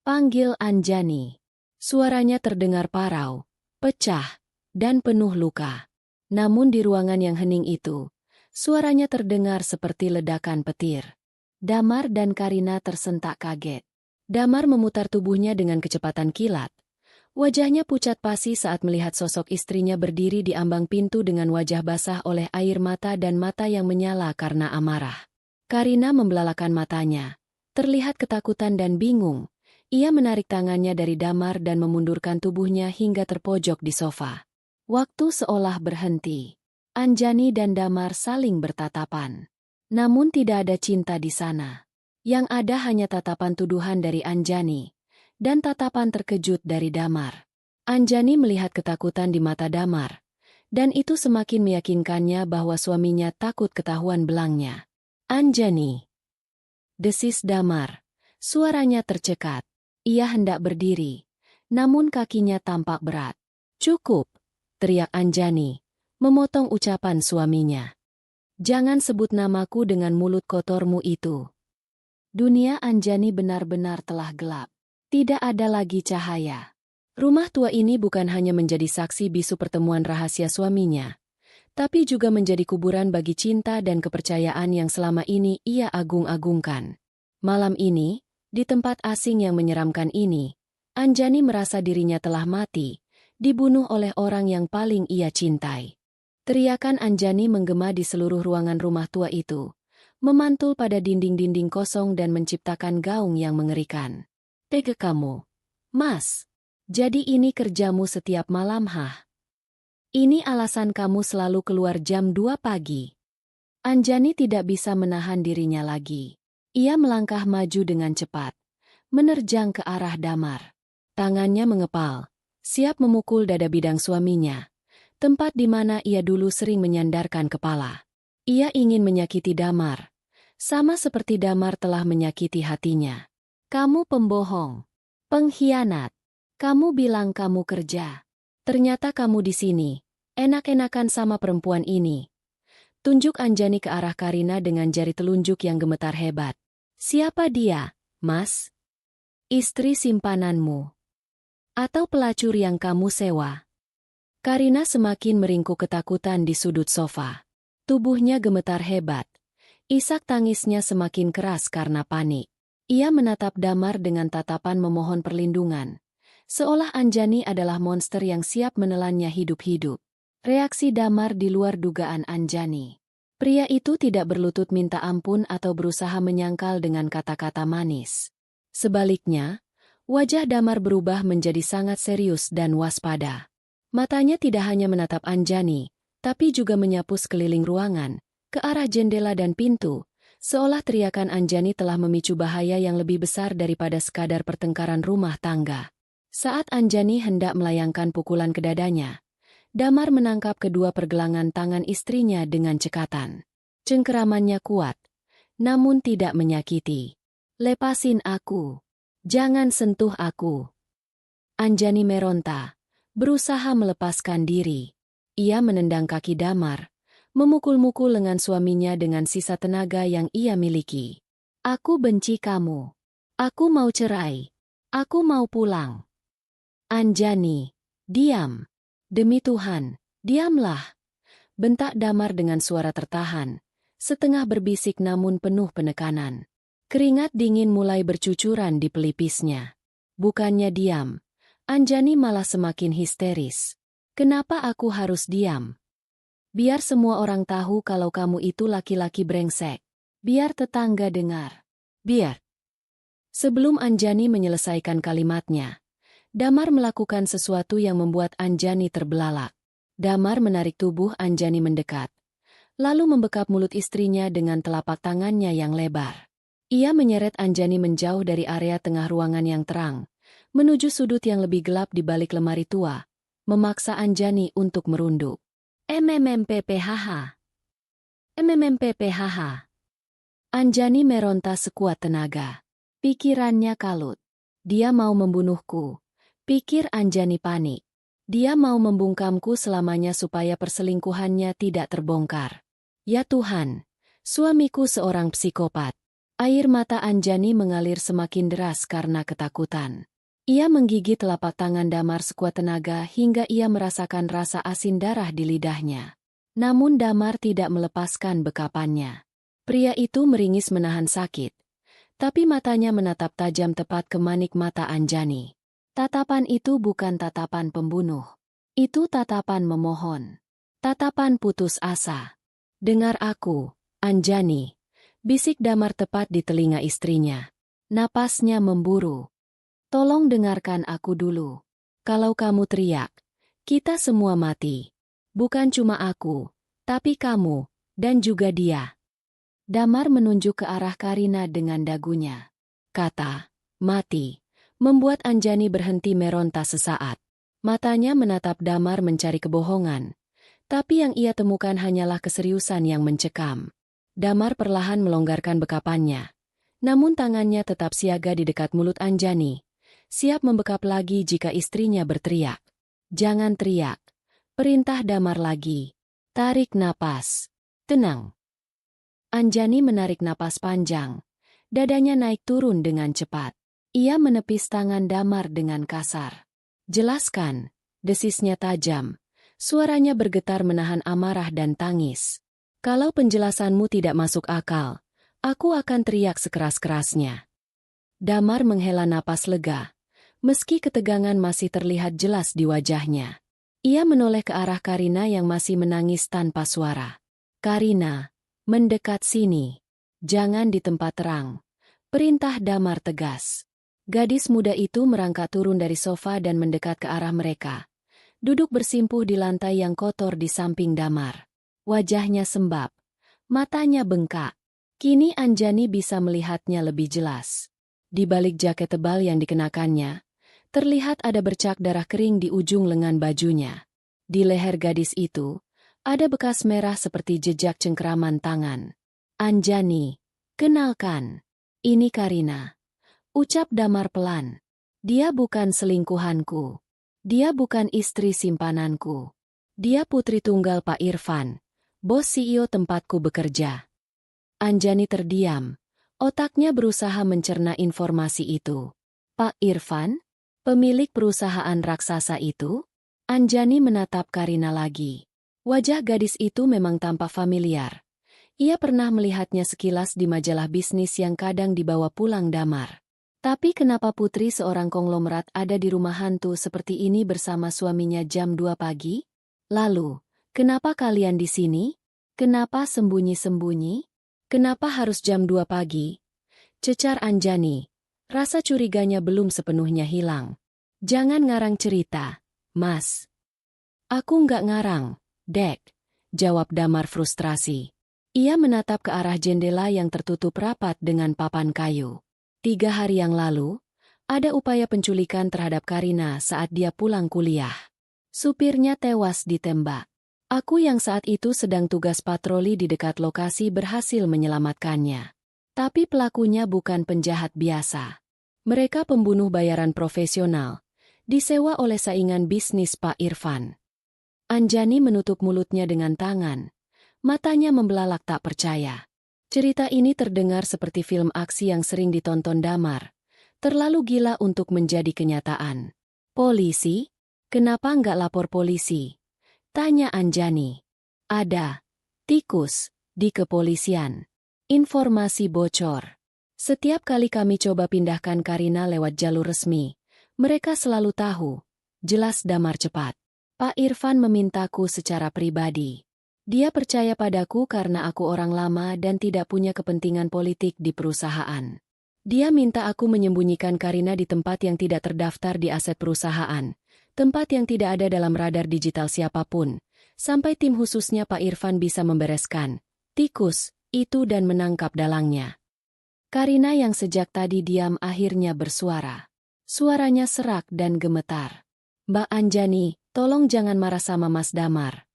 Panggil Anjani. Suaranya terdengar parau, pecah, dan penuh luka. Namun di ruangan yang hening itu, suaranya terdengar seperti ledakan petir. Damar dan Karina tersentak kaget. Damar memutar tubuhnya dengan kecepatan kilat. Wajahnya pucat pasi saat melihat sosok istrinya berdiri di ambang pintu dengan wajah basah oleh air mata dan mata yang menyala karena amarah. Karina membelalakan matanya, terlihat ketakutan dan bingung. Ia menarik tangannya dari Damar dan memundurkan tubuhnya hingga terpojok di sofa. Waktu seolah berhenti. Anjani dan Damar saling bertatapan. Namun tidak ada cinta di sana. Yang ada hanya tatapan tuduhan dari Anjani, dan tatapan terkejut dari Damar. Anjani melihat ketakutan di mata Damar, dan itu semakin meyakinkannya bahwa suaminya takut ketahuan belangnya. Anjani. Desis Damar. Suaranya tercekat. Ia hendak berdiri, namun kakinya tampak berat. Cukup, teriak Anjani, memotong ucapan suaminya. Jangan sebut namaku dengan mulut kotormu itu. Dunia Anjani benar-benar telah gelap. Tidak ada lagi cahaya. Rumah tua ini bukan hanya menjadi saksi bisu pertemuan rahasia suaminya, tapi juga menjadi kuburan bagi cinta dan kepercayaan yang selama ini ia agung-agungkan. Malam ini, di tempat asing yang menyeramkan ini, Anjani merasa dirinya telah mati, dibunuh oleh orang yang paling ia cintai. Teriakan Anjani menggema di seluruh ruangan rumah tua itu, memantul pada dinding-dinding kosong dan menciptakan gaung yang mengerikan. Tega kamu, Mas. Jadi ini kerjamu setiap malam, hah? Ini alasan kamu selalu keluar jam 2 pagi. Anjani tidak bisa menahan dirinya lagi. Ia melangkah maju dengan cepat, menerjang ke arah Damar. Tangannya mengepal, siap memukul dada bidang suaminya, tempat di mana ia dulu sering menyandarkan kepala. Ia ingin menyakiti Damar, sama seperti Damar telah menyakiti hatinya. Kamu pembohong, pengkhianat. Kamu bilang kamu kerja. Ternyata kamu di sini, enak-enakan sama perempuan ini. Tunjuk Anjani ke arah Karina dengan jari telunjuk yang gemetar hebat. Siapa dia, Mas? Istri simpananmu? Atau pelacur yang kamu sewa? Karina semakin meringkuk ketakutan di sudut sofa. Tubuhnya gemetar hebat. Isak tangisnya semakin keras karena panik. Ia menatap Damar dengan tatapan memohon perlindungan, seolah Anjani adalah monster yang siap menelannya hidup-hidup. Reaksi Damar di luar dugaan Anjani. Pria itu tidak berlutut minta ampun atau berusaha menyangkal dengan kata-kata manis. Sebaliknya, wajah Damar berubah menjadi sangat serius dan waspada. Matanya tidak hanya menatap Anjani, tapi juga menyapu sekeliling ruangan, ke arah jendela dan pintu, seolah teriakan Anjani telah memicu bahaya yang lebih besar daripada sekadar pertengkaran rumah tangga. Saat Anjani hendak melayangkan pukulan ke dadanya, Damar menangkap kedua pergelangan tangan istrinya dengan cekatan. Cengkeramannya kuat, namun tidak menyakiti. "Lepasin aku. Jangan sentuh aku." Anjani meronta, berusaha melepaskan diri. Ia menendang kaki Damar, memukul-mukul lengan suaminya dengan sisa tenaga yang ia miliki. "Aku benci kamu. Aku mau cerai. Aku mau pulang." "Anjani, diam. Demi Tuhan, diamlah," bentak Damar dengan suara tertahan, setengah berbisik namun penuh penekanan. Keringat dingin mulai bercucuran di pelipisnya. Bukannya diam, Anjani malah semakin histeris. "Kenapa aku harus diam? Biar semua orang tahu kalau kamu itu laki-laki brengsek. Biar tetangga dengar. Biar." Sebelum Anjani menyelesaikan kalimatnya, Damar melakukan sesuatu yang membuat Anjani terbelalak. Damar menarik tubuh Anjani mendekat, lalu membekap mulut istrinya dengan telapak tangannya yang lebar. Ia menyeret Anjani menjauh dari area tengah ruangan yang terang, menuju sudut yang lebih gelap di balik lemari tua, memaksa Anjani untuk merunduk. "MMMPPHH. MMMPPHH." Anjani meronta sekuat tenaga. Pikirannya kalut. Dia mau membunuhku. Pikir Anjani panik. Dia mau membungkamku selamanya supaya perselingkuhannya tidak terbongkar. Ya Tuhan, suamiku seorang psikopat. Air mata Anjani mengalir semakin deras karena ketakutan. Ia menggigit telapak tangan Damar sekuat tenaga hingga ia merasakan rasa asin darah di lidahnya. Namun Damar tidak melepaskan bekapannya. Pria itu meringis menahan sakit, tapi matanya menatap tajam tepat ke manik mata Anjani. Tatapan itu bukan tatapan pembunuh. Itu tatapan memohon. Tatapan putus asa. "Dengar aku, Anjani," bisik Damar tepat di telinga istrinya. Napasnya memburu. "Tolong dengarkan aku dulu. Kalau kamu teriak, kita semua mati. Bukan cuma aku, tapi kamu, dan juga dia." Damar menunjuk ke arah Karina dengan dagunya. Kata, "mati," membuat Anjani berhenti meronta sesaat. Matanya menatap Damar mencari kebohongan, tapi yang ia temukan hanyalah keseriusan yang mencekam. Damar perlahan melonggarkan bekapannya, namun tangannya tetap siaga di dekat mulut Anjani, siap membekap lagi jika istrinya berteriak. "Jangan teriak," perintah Damar lagi. "Tarik napas. Tenang." Anjani menarik napas panjang. Dadanya naik turun dengan cepat. Ia menepis tangan Damar dengan kasar. "Jelaskan," desisnya tajam. Suaranya bergetar menahan amarah dan tangis. "Kalau penjelasanmu tidak masuk akal, aku akan teriak sekeras-kerasnya." Damar menghela napas lega, meski ketegangan masih terlihat jelas di wajahnya. Ia menoleh ke arah Karina yang masih menangis tanpa suara. "Karina, mendekat sini. Jangan di tempat terang," perintah Damar tegas. Gadis muda itu merangkak turun dari sofa dan mendekat ke arah mereka. Duduk bersimpuh di lantai yang kotor di samping Damar. Wajahnya sembab, matanya bengkak. Kini Anjani bisa melihatnya lebih jelas. Di balik jaket tebal yang dikenakannya, terlihat ada bercak darah kering di ujung lengan bajunya. Di leher gadis itu, ada bekas merah seperti jejak cengkeraman tangan. "Anjani, kenalkan. Ini Karina," ucap Damar pelan. "Dia bukan selingkuhanku. Dia bukan istri simpananku. Dia putri tunggal Pak Irfan, bos CEO tempatku bekerja." Anjani terdiam. Otaknya berusaha mencerna informasi itu. "Pak Irfan? Pemilik perusahaan raksasa itu?" Anjani menatap Karina lagi. Wajah gadis itu memang tampak familiar. Ia pernah melihatnya sekilas di majalah bisnis yang kadang dibawa pulang Damar. Tapi kenapa putri seorang konglomerat ada di rumah hantu seperti ini bersama suaminya jam 2 pagi? Lalu, kenapa kalian di sini? Kenapa sembunyi-sembunyi? Kenapa harus jam 2 pagi? Cecar Anjani. Rasa curiganya belum sepenuhnya hilang. "Jangan ngarang cerita, Mas." "Aku nggak ngarang, Dek. jawab Damar frustrasi. Ia menatap ke arah jendela yang tertutup rapat dengan papan kayu. 3 hari yang lalu, ada upaya penculikan terhadap Karina saat dia pulang kuliah. Supirnya tewas ditembak. Aku yang saat itu sedang tugas patroli di dekat lokasi berhasil menyelamatkannya. Tapi pelakunya bukan penjahat biasa. Mereka pembunuh bayaran profesional, disewa oleh saingan bisnis Pak Irfan. Anjani menutup mulutnya dengan tangan. Matanya membelalak tak percaya. Cerita ini terdengar seperti film aksi yang sering ditonton Damar. Terlalu gila untuk menjadi kenyataan. Polisi? Kenapa nggak lapor polisi? Tanya Anjani. Ada tikus di kepolisian. Informasi bocor. Setiap kali kami coba pindahkan Karina lewat jalur resmi, mereka selalu tahu. Jelas Damar cepat. Pak Irfan memintaku secara pribadi. Dia percaya padaku karena aku orang lama dan tidak punya kepentingan politik di perusahaan. Dia minta aku menyembunyikan Karina di tempat yang tidak terdaftar di aset perusahaan, tempat yang tidak ada dalam radar digital siapapun, sampai tim khususnya Pak Irfan bisa membereskan tikus itu dan menangkap dalangnya. Karina yang sejak tadi diam akhirnya bersuara. Suaranya serak dan gemetar. Mbak Anjani, tolong jangan marah sama Mas Damar.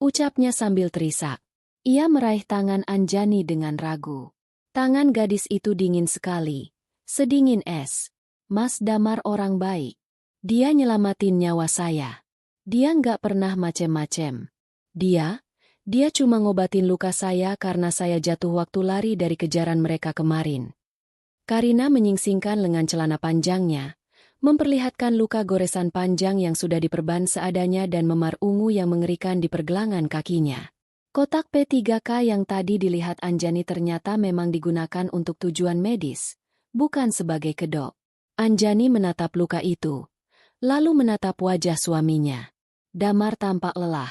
Ucapnya sambil terisak. Ia meraih tangan Anjani dengan ragu. Tangan gadis itu dingin sekali. Sedingin es. Mas Damar orang baik. Dia nyelamatin nyawa saya. Dia nggak pernah macem-macem. Dia cuma ngobatin luka saya karena saya jatuh waktu lari dari kejaran mereka kemarin. Karina menyingsingkan lengan celana panjangnya, memperlihatkan luka goresan panjang yang sudah diperban seadanya dan memar ungu yang mengerikan di pergelangan kakinya. Kotak P3K yang tadi dilihat Anjani ternyata memang digunakan untuk tujuan medis, bukan sebagai kedok. Anjani menatap luka itu, lalu menatap wajah suaminya. Damar tampak lelah.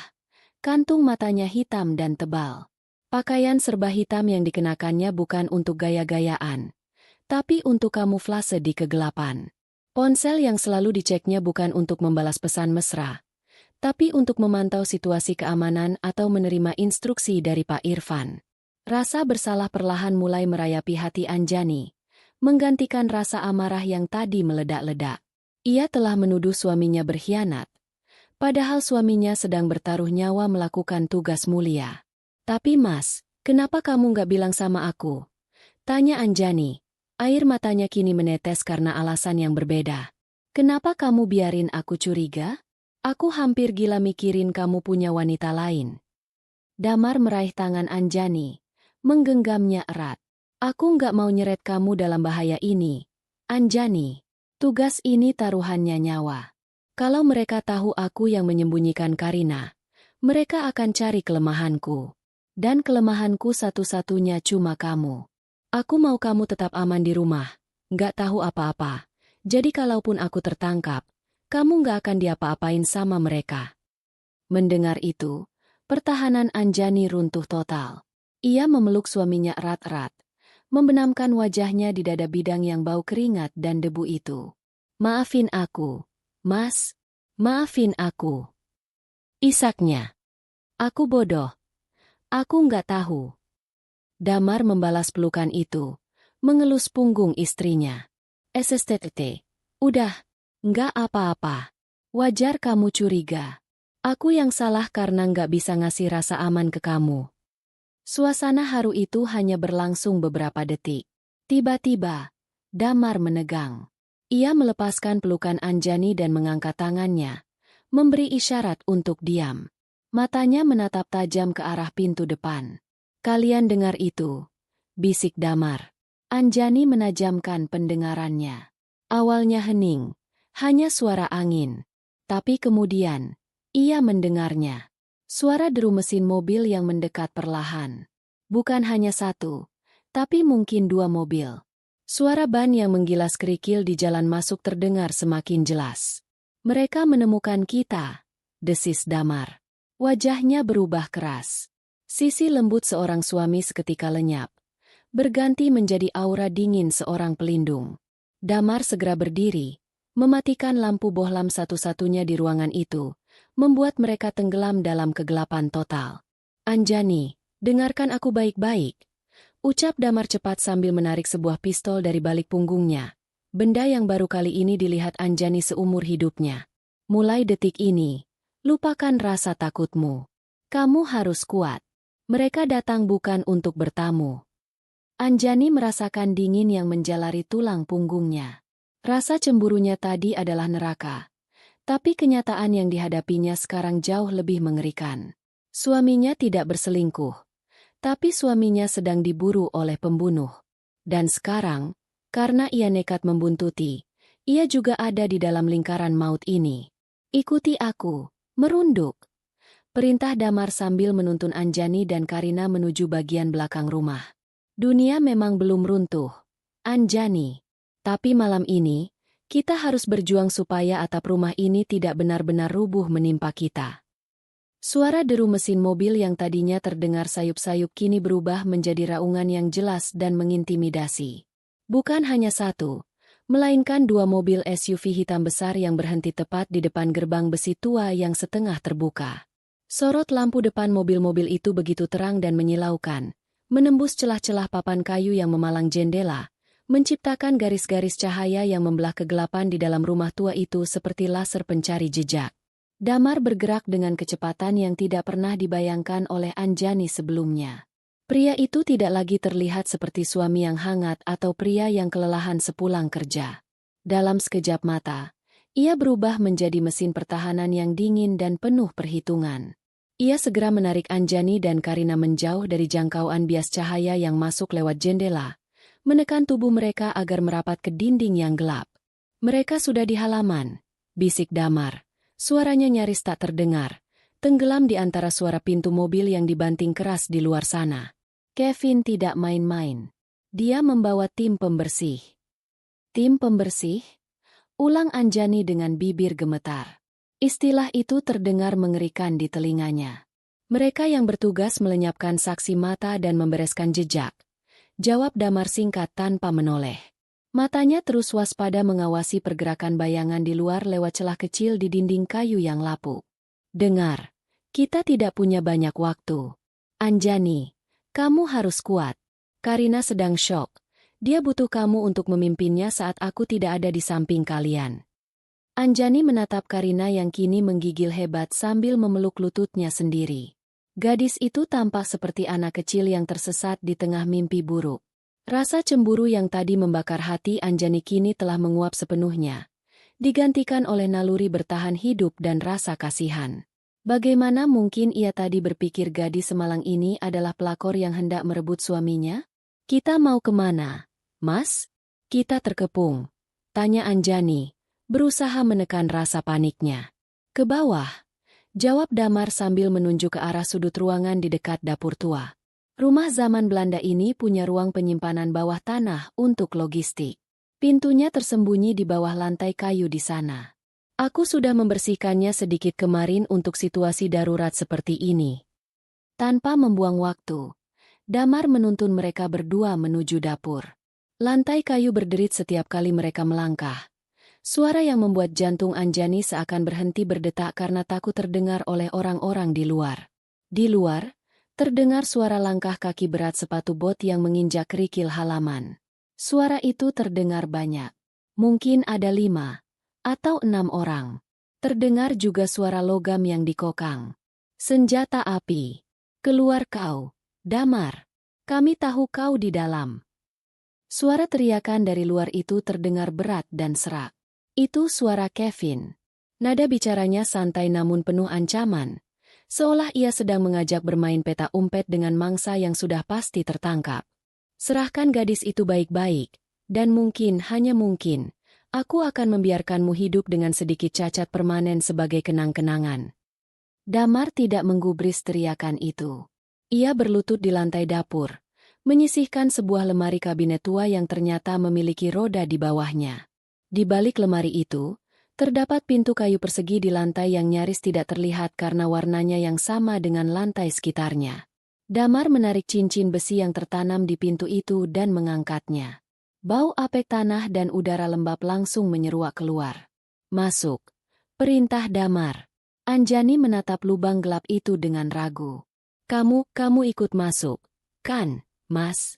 Kantung matanya hitam dan tebal. Pakaian serba hitam yang dikenakannya bukan untuk gaya-gayaan, tapi untuk kamuflase di kegelapan. Ponsel yang selalu diceknya bukan untuk membalas pesan mesra, tapi untuk memantau situasi keamanan atau menerima instruksi dari Pak Irfan. Rasa bersalah perlahan mulai merayapi hati Anjani, menggantikan rasa amarah yang tadi meledak-ledak. Ia telah menuduh suaminya berkhianat, padahal suaminya sedang bertaruh nyawa melakukan tugas mulia. Tapi Mas, kenapa kamu nggak bilang sama aku? Tanya Anjani. Air matanya kini menetes karena alasan yang berbeda. Kenapa kamu biarin aku curiga? Aku hampir gila mikirin kamu punya wanita lain. Damar meraih tangan Anjani, menggenggamnya erat. Aku nggak mau nyeret kamu dalam bahaya ini. Anjani, tugas ini taruhannya nyawa. Kalau mereka tahu aku yang menyembunyikan Karina, mereka akan cari kelemahanku. Dan kelemahanku satu-satunya cuma kamu. Aku mau kamu tetap aman di rumah, nggak tahu apa-apa. Jadi kalaupun aku tertangkap, kamu nggak akan diapa-apain sama mereka. Mendengar itu, pertahanan Anjani runtuh total. Ia memeluk suaminya erat-erat, membenamkan wajahnya di dada bidang yang bau keringat dan debu itu. Maafin aku, Mas. Maafin aku. Isaknya. Aku bodoh. Aku nggak tahu. Damar membalas pelukan itu, mengelus punggung istrinya. SSTT. Udah, nggak apa-apa. Wajar kamu curiga. Aku yang salah karena nggak bisa ngasih rasa aman ke kamu. Suasana haru itu hanya berlangsung beberapa detik. Tiba-tiba, Damar menegang. Ia melepaskan pelukan Anjani dan mengangkat tangannya, memberi isyarat untuk diam. Matanya menatap tajam ke arah pintu depan. Kalian dengar itu? Bisik Damar. Anjani menajamkan pendengarannya. Awalnya hening, hanya suara angin. Tapi kemudian, ia mendengarnya. Suara deru mesin mobil yang mendekat perlahan. Bukan hanya satu, tapi mungkin 2 mobil. Suara ban yang menggilas kerikil di jalan masuk terdengar semakin jelas. Mereka menemukan kita, desis Damar. Wajahnya berubah keras. Sisi lembut seorang suami seketika lenyap, berganti menjadi aura dingin seorang pelindung. Damar segera berdiri, mematikan lampu bohlam satu-satunya di ruangan itu, membuat mereka tenggelam dalam kegelapan total. Anjani, dengarkan aku baik-baik. Ucap Damar cepat sambil menarik sebuah pistol dari balik punggungnya. Benda yang baru kali ini dilihat Anjani seumur hidupnya. Mulai detik ini, lupakan rasa takutmu. Kamu harus kuat. Mereka datang bukan untuk bertamu. Anjani merasakan dingin yang menjalari tulang punggungnya. Rasa cemburunya tadi adalah neraka. Tapi kenyataan yang dihadapinya sekarang jauh lebih mengerikan. Suaminya tidak berselingkuh. Tapi suaminya sedang diburu oleh pembunuh. Dan sekarang, karena ia nekat membuntuti, ia juga ada di dalam lingkaran maut ini. Ikuti aku, merunduk. Perintah Damar sambil menuntun Anjani dan Karina menuju bagian belakang rumah. Dunia memang belum runtuh, Anjani. Tapi malam ini, kita harus berjuang supaya atap rumah ini tidak benar-benar rubuh menimpa kita. Suara deru mesin mobil yang tadinya terdengar sayup-sayup kini berubah menjadi raungan yang jelas dan mengintimidasi. Bukan hanya satu, melainkan dua mobil SUV hitam besar yang berhenti tepat di depan gerbang besi tua yang setengah terbuka. Sorot lampu depan mobil-mobil itu begitu terang dan menyilaukan, menembus celah-celah papan kayu yang memalang jendela, menciptakan garis-garis cahaya yang membelah kegelapan di dalam rumah tua itu seperti laser pencari jejak. Damar bergerak dengan kecepatan yang tidak pernah dibayangkan oleh Anjani sebelumnya. Pria itu tidak lagi terlihat seperti suami yang hangat atau pria yang kelelahan sepulang kerja. Dalam sekejap mata, ia berubah menjadi mesin pertahanan yang dingin dan penuh perhitungan. Ia segera menarik Anjani dan Karina menjauh dari jangkauan bias cahaya yang masuk lewat jendela, menekan tubuh mereka agar merapat ke dinding yang gelap. Mereka sudah di halaman, bisik Damar. Suaranya nyaris tak terdengar, tenggelam di antara suara pintu mobil yang dibanting keras di luar sana. Kevin tidak main-main. Dia membawa tim pembersih. Tim pembersih? Ulang Anjani dengan bibir gemetar. Istilah itu terdengar mengerikan di telinganya. Mereka yang bertugas melenyapkan saksi mata dan membereskan jejak. Jawab Damar singkat tanpa menoleh. Matanya terus waspada mengawasi pergerakan bayangan di luar lewat celah kecil di dinding kayu yang lapuk. Dengar, kita tidak punya banyak waktu. Anjani, kamu harus kuat. Karina sedang syok. Dia butuh kamu untuk memimpinnya saat aku tidak ada di samping kalian. Anjani menatap Karina yang kini menggigil hebat sambil memeluk lututnya sendiri. Gadis itu tampak seperti anak kecil yang tersesat di tengah mimpi buruk. Rasa cemburu yang tadi membakar hati Anjani kini telah menguap sepenuhnya, digantikan oleh naluri bertahan hidup dan rasa kasihan. Bagaimana mungkin ia tadi berpikir gadis semalang ini adalah pelakor yang hendak merebut suaminya? Kita mau kemana, Mas? Kita terkepung, tanya Anjani, berusaha menekan rasa paniknya. Ke bawah, jawab Damar sambil menunjuk ke arah sudut ruangan di dekat dapur tua. Rumah zaman Belanda ini punya ruang penyimpanan bawah tanah untuk logistik. Pintunya tersembunyi di bawah lantai kayu di sana. Aku sudah membersihkannya sedikit kemarin untuk situasi darurat seperti ini. Tanpa membuang waktu, Damar menuntun mereka berdua menuju dapur. Lantai kayu berderit setiap kali mereka melangkah. Suara yang membuat jantung Anjani seakan berhenti berdetak karena takut terdengar oleh orang-orang di luar. Di luar, terdengar suara langkah kaki berat sepatu bot yang menginjak kerikil halaman. Suara itu terdengar banyak. Mungkin ada 5 atau 6 orang. Terdengar juga suara logam yang dikokang. Senjata api. Keluar kau, Damar. Kami tahu kau di dalam. Suara teriakan dari luar itu terdengar berat dan serak. Itu suara Kevin. Nada bicaranya santai namun penuh ancaman. Seolah ia sedang mengajak bermain peta umpet dengan mangsa yang sudah pasti tertangkap. Serahkan gadis itu baik-baik, dan mungkin, hanya mungkin, aku akan membiarkanmu hidup dengan sedikit cacat permanen sebagai kenang-kenangan. Damar tidak menggubris teriakan itu. Ia berlutut di lantai dapur, menyisihkan sebuah lemari kabinet tua yang ternyata memiliki roda di bawahnya. Di balik lemari itu, terdapat pintu kayu persegi di lantai yang nyaris tidak terlihat karena warnanya yang sama dengan lantai sekitarnya. Damar menarik cincin besi yang tertanam di pintu itu dan mengangkatnya. Bau apek tanah dan udara lembab langsung menyeruak keluar. Masuk, perintah Damar. Anjani menatap lubang gelap itu dengan ragu. Kamu ikut masuk, kan, Mas?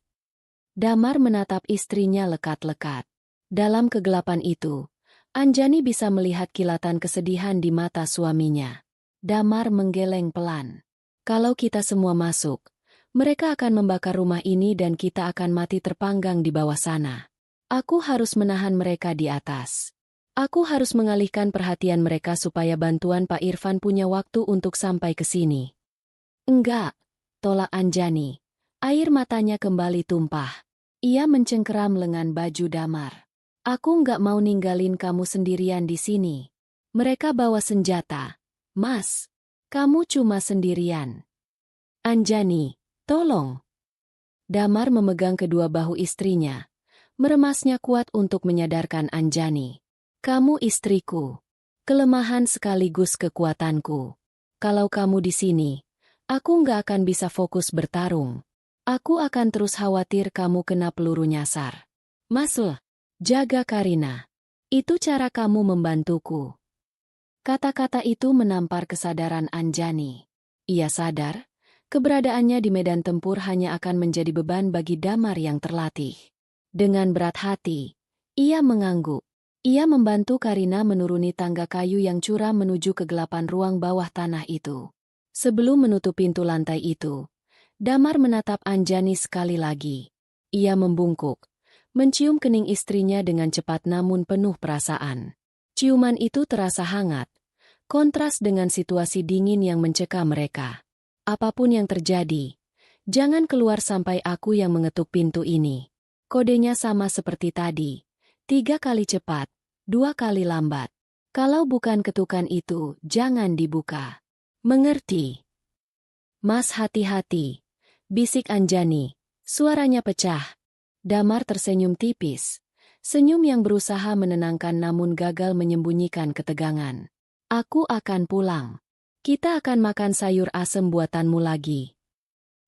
Damar menatap istrinya lekat-lekat. Dalam kegelapan itu, Anjani bisa melihat kilatan kesedihan di mata suaminya. Damar menggeleng pelan. Kalau kita semua masuk, mereka akan membakar rumah ini dan kita akan mati terpanggang di bawah sana. Aku harus menahan mereka di atas. Aku harus mengalihkan perhatian mereka supaya bantuan Pak Irfan punya waktu untuk sampai ke sini. Enggak, tolak Anjani. Air matanya kembali tumpah. Ia mencengkeram lengan baju Damar. Aku nggak mau ninggalin kamu sendirian di sini. Mereka bawa senjata. Mas, kamu cuma sendirian. Anjani, tolong. Damar memegang kedua bahu istrinya. Meremasnya kuat untuk menyadarkan Anjani. Kamu istriku. Kelemahan sekaligus kekuatanku. Kalau kamu di sini, aku nggak akan bisa fokus bertarung. Aku akan terus khawatir kamu kena peluru nyasar. Masuk, jaga Karina. Itu cara kamu membantuku. Kata-kata itu menampar kesadaran Anjani. Ia sadar, keberadaannya di medan tempur hanya akan menjadi beban bagi Damar yang terlatih. Dengan berat hati, ia mengangguk. Ia membantu Karina menuruni tangga kayu yang curam menuju kegelapan ruang bawah tanah itu. Sebelum menutup pintu lantai itu, Damar menatap Anjani sekali lagi. Ia membungkuk, mencium kening istrinya dengan cepat namun penuh perasaan. Ciuman itu terasa hangat, kontras dengan situasi dingin yang mencekam mereka. Apapun yang terjadi, jangan keluar sampai aku yang mengetuk pintu ini. Kodenya sama seperti tadi, 3 kali cepat, 2 kali lambat. Kalau bukan ketukan itu, jangan dibuka. Mengerti? Mas, hati-hati. Bisik Anjani, suaranya pecah. Damar tersenyum tipis, senyum yang berusaha menenangkan namun gagal menyembunyikan ketegangan. Aku akan pulang. Kita akan makan sayur asem buatanmu lagi.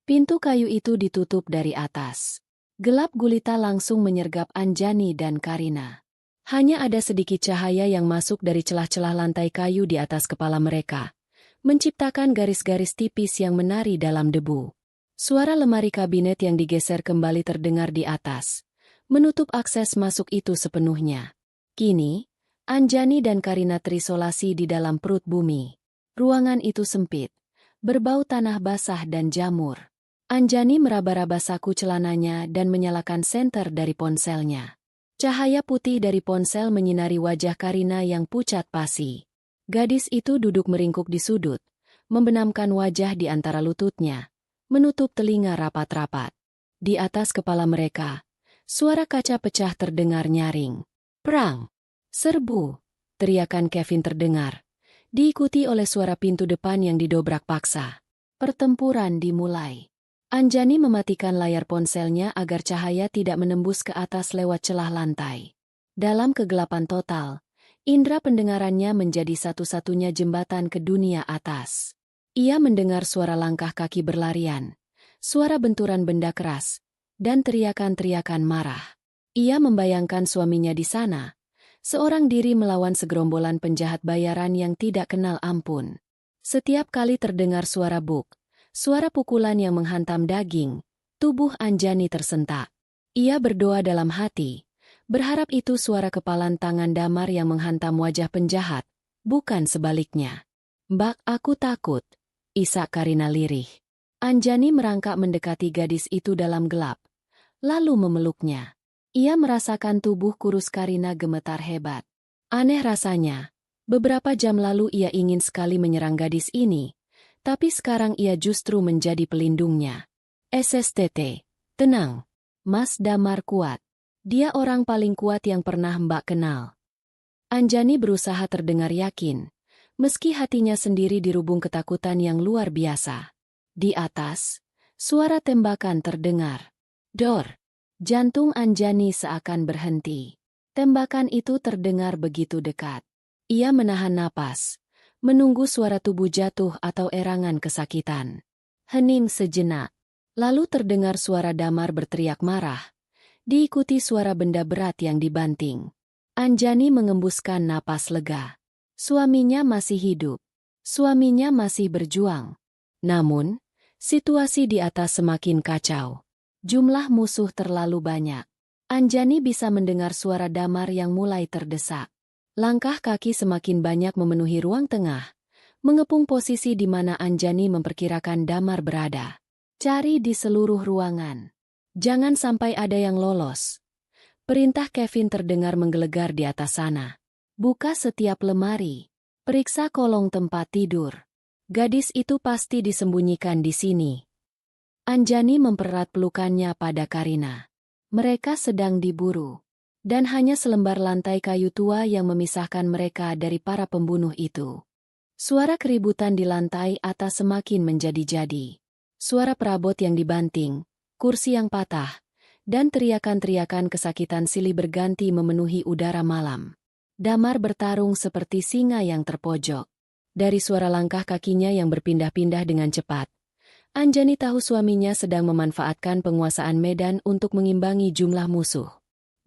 Pintu kayu itu ditutup dari atas. Gelap gulita langsung menyergap Anjani dan Karina. Hanya ada sedikit cahaya yang masuk dari celah-celah lantai kayu di atas kepala mereka, menciptakan garis-garis tipis yang menari dalam debu. Suara lemari kabinet yang digeser kembali terdengar di atas, menutup akses masuk itu sepenuhnya. Kini, Anjani dan Karina terisolasi di dalam perut bumi. Ruangan itu sempit, berbau tanah basah dan jamur. Anjani meraba-raba saku celananya dan menyalakan senter dari ponselnya. Cahaya putih dari ponsel menyinari wajah Karina yang pucat pasi. Gadis itu duduk meringkuk di sudut, membenamkan wajah di antara lututnya, menutup telinga rapat-rapat. Di atas kepala mereka, suara kaca pecah terdengar nyaring. Perang! Serbu! Teriakan Kevin terdengar, diikuti oleh suara pintu depan yang didobrak paksa. Pertempuran dimulai. Anjani mematikan layar ponselnya agar cahaya tidak menembus ke atas lewat celah lantai. Dalam kegelapan total, indera pendengarannya menjadi satu-satunya jembatan ke dunia atas. Ia mendengar suara langkah kaki berlarian, suara benturan benda keras, dan teriakan-teriakan marah. Ia membayangkan suaminya di sana, seorang diri melawan segerombolan penjahat bayaran yang tidak kenal ampun. Setiap kali terdengar suara buk, suara pukulan yang menghantam daging, tubuh Anjani tersentak. Ia berdoa dalam hati, berharap itu suara kepalan tangan Damar yang menghantam wajah penjahat, bukan sebaliknya. Mbak, aku takut. Isak Karina lirih. Anjani merangkak mendekati gadis itu dalam gelap, lalu memeluknya. Ia merasakan tubuh kurus Karina gemetar hebat. Aneh rasanya, beberapa jam lalu ia ingin sekali menyerang gadis ini, tapi sekarang ia justru menjadi pelindungnya. SSTT, tenang. Mas Damar kuat. Dia orang paling kuat yang pernah Mbak kenal. Anjani berusaha terdengar yakin, meski hatinya sendiri dirubung ketakutan yang luar biasa. Di atas, suara tembakan terdengar. Dor! Jantung Anjani seakan berhenti. Tembakan itu terdengar begitu dekat. Ia menahan napas, menunggu suara tubuh jatuh atau erangan kesakitan. Hening sejenak. Lalu terdengar suara Damar berteriak marah, diikuti suara benda berat yang dibanting. Anjani mengembuskan napas lega. Suaminya masih hidup. Suaminya masih berjuang. Namun, Situasi di atas semakin kacau. Jumlah musuh terlalu banyak. Anjani bisa mendengar suara Damar yang mulai terdesak. Langkah kaki semakin banyak memenuhi ruang tengah, mengepung posisi di mana Anjani memperkirakan Damar berada. Cari di seluruh ruangan. Jangan sampai ada yang lolos. Perintah Kevin terdengar menggelegar di atas sana. Buka setiap lemari. Periksa kolong tempat tidur. Gadis itu pasti disembunyikan di sini. Anjani mempererat pelukannya pada Karina. Mereka sedang diburu. Dan hanya selembar lantai kayu tua yang memisahkan mereka dari para pembunuh itu. Suara keributan di lantai atas semakin menjadi-jadi. Suara perabot yang dibanting, kursi yang patah, dan teriakan-teriakan kesakitan silih berganti memenuhi udara malam. Damar bertarung seperti singa yang terpojok. Dari suara langkah kakinya yang berpindah-pindah dengan cepat, Anjani tahu suaminya sedang memanfaatkan penguasaan medan untuk mengimbangi jumlah musuh.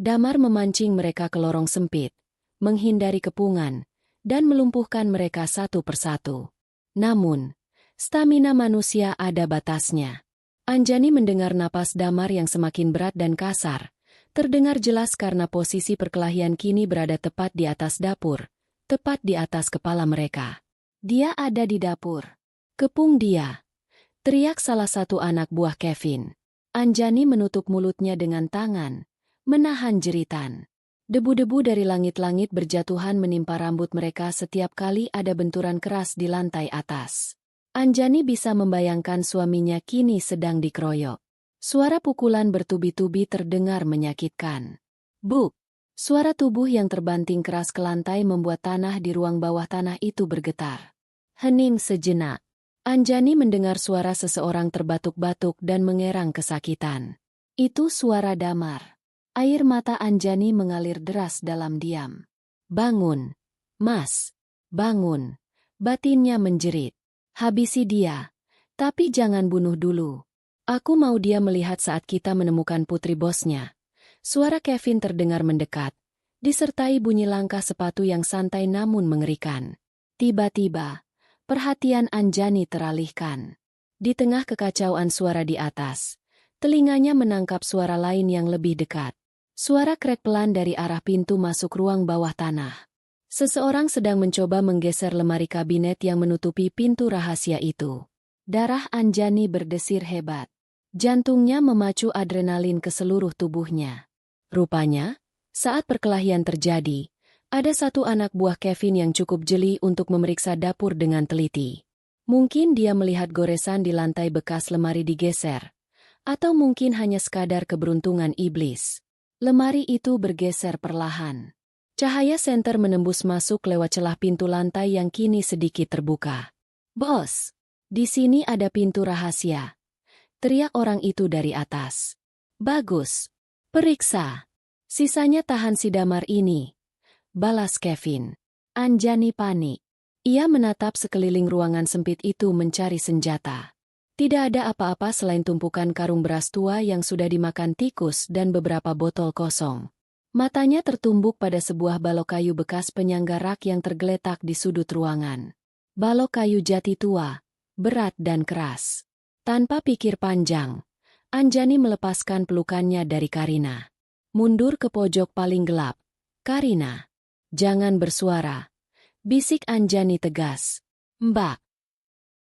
Damar memancing mereka ke lorong sempit, menghindari kepungan, dan melumpuhkan mereka satu persatu. Namun, stamina manusia ada batasnya. Anjani mendengar napas Damar yang semakin berat dan kasar. Terdengar jelas karena posisi perkelahian kini berada tepat di atas dapur, tepat di atas kepala mereka. Dia ada di dapur. Kepung dia! Teriak salah satu anak buah Kevin. Anjani menutup mulutnya dengan tangan, menahan jeritan. Debu-debu dari langit-langit berjatuhan menimpa rambut mereka setiap kali ada benturan keras di lantai atas. Anjani bisa membayangkan suaminya kini sedang dikeroyok. Suara pukulan bertubi-tubi terdengar menyakitkan. Buk! Suara tubuh yang terbanting keras ke lantai membuat tanah di ruang bawah tanah itu bergetar. Hening sejenak. Anjani mendengar suara seseorang terbatuk-batuk dan mengerang kesakitan. Itu suara Damar. Air mata Anjani mengalir deras dalam diam. Bangun, Mas. Bangun. Batinnya menjerit. Habisi dia. Tapi jangan bunuh dulu. Aku mau dia melihat saat kita menemukan putri bosnya. Suara Kevin terdengar mendekat, disertai bunyi langkah sepatu yang santai namun mengerikan. Tiba-tiba, perhatian Anjani teralihkan. Di tengah kekacauan suara di atas, telinganya menangkap suara lain yang lebih dekat. Suara krek pelan dari arah pintu masuk ruang bawah tanah. Seseorang sedang mencoba menggeser lemari kabinet yang menutupi pintu rahasia itu. Darah Anjani berdesir hebat. Jantungnya memacu adrenalin ke seluruh tubuhnya. Rupanya, saat perkelahian terjadi, ada satu anak buah Kevin yang cukup jeli untuk memeriksa dapur dengan teliti. Mungkin dia melihat goresan di lantai bekas lemari digeser, atau mungkin hanya sekadar keberuntungan iblis. Lemari itu bergeser perlahan. Cahaya senter menembus masuk lewat celah pintu lantai yang kini sedikit terbuka. "Bos, di sini ada pintu rahasia," teriak orang itu dari atas. "Bagus. Periksa. Sisanya tahan si Damar ini," balas Kevin. Anjani panik. Ia menatap sekeliling ruangan sempit itu mencari senjata. Tidak ada apa-apa selain tumpukan karung beras tua yang sudah dimakan tikus dan beberapa botol kosong. Matanya tertumbuk pada sebuah balok kayu bekas penyangga rak yang tergeletak di sudut ruangan. Balok kayu jati tua, berat dan keras. Tanpa pikir panjang, Anjani melepaskan pelukannya dari Karina. Mundur ke pojok paling gelap. "Karina, jangan bersuara," bisik Anjani tegas. "Mbak."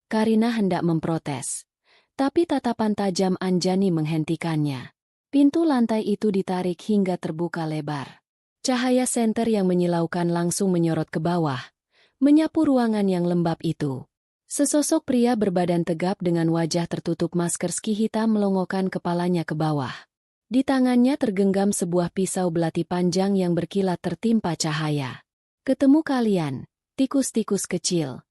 Karina hendak memprotes, tapi tatapan tajam Anjani menghentikannya. Pintu lantai itu ditarik hingga terbuka lebar. Cahaya senter yang menyilaukan langsung menyorot ke bawah, menyapu ruangan yang lembab itu. Sesosok pria berbadan tegap dengan wajah tertutup masker ski hitam melongokkan kepalanya ke bawah. Di tangannya tergenggam sebuah pisau belati panjang yang berkilat tertimpa cahaya. "Ketemu kalian, tikus-tikus kecil,"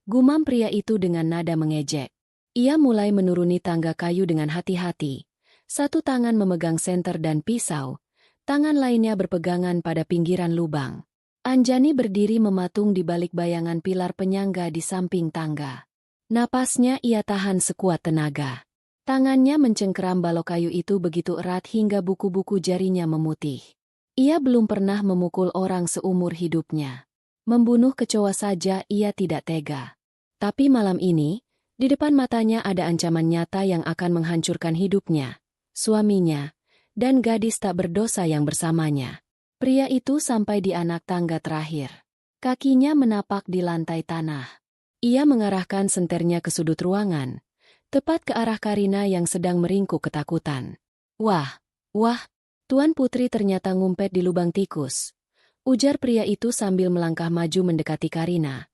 gumam pria itu dengan nada mengejek. Ia mulai menuruni tangga kayu dengan hati-hati. Satu tangan memegang senter dan pisau, tangan lainnya berpegangan pada pinggiran lubang. Anjani berdiri mematung di balik bayangan pilar penyangga di samping tangga. Napasnya ia tahan sekuat tenaga. Tangannya mencengkeram balok kayu itu begitu erat hingga buku-buku jarinya memutih. Ia belum pernah memukul orang seumur hidupnya. Membunuh kecoa saja ia tidak tega. Tapi malam ini, Di depan matanya ada ancaman nyata yang akan menghancurkan hidupnya, suaminya, dan gadis tak berdosa yang bersamanya. Pria itu sampai di anak tangga terakhir. Kakinya menapak di lantai tanah. Ia mengarahkan senternya ke sudut ruangan, tepat ke arah Karina yang sedang meringkuk ketakutan. Wah, Tuan Putri ternyata ngumpet di lubang tikus. Ujar pria itu sambil melangkah maju mendekati Karina.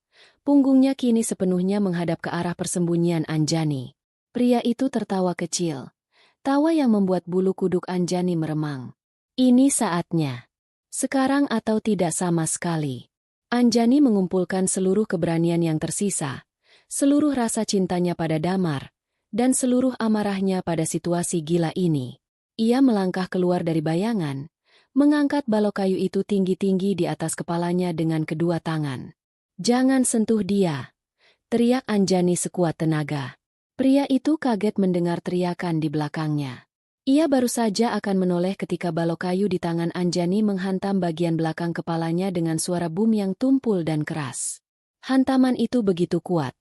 Punggungnya kini sepenuhnya menghadap ke arah persembunyian Anjani. Pria itu tertawa kecil. Tawa yang membuat bulu kuduk Anjani meremang. Ini saatnya. Sekarang atau tidak sama sekali. Anjani mengumpulkan seluruh keberanian yang tersisa, seluruh rasa cintanya pada Damar, dan seluruh amarahnya pada situasi gila ini. Ia melangkah keluar dari bayangan, mengangkat balok kayu itu tinggi-tinggi di atas kepalanya dengan kedua tangan. "Jangan sentuh dia!" teriak Anjani sekuat tenaga. Pria itu kaget mendengar teriakan di belakangnya. Ia baru saja akan menoleh ketika balok kayu di tangan Anjani menghantam bagian belakang kepalanya dengan suara boom yang tumpul dan keras. Hantaman itu begitu kuat,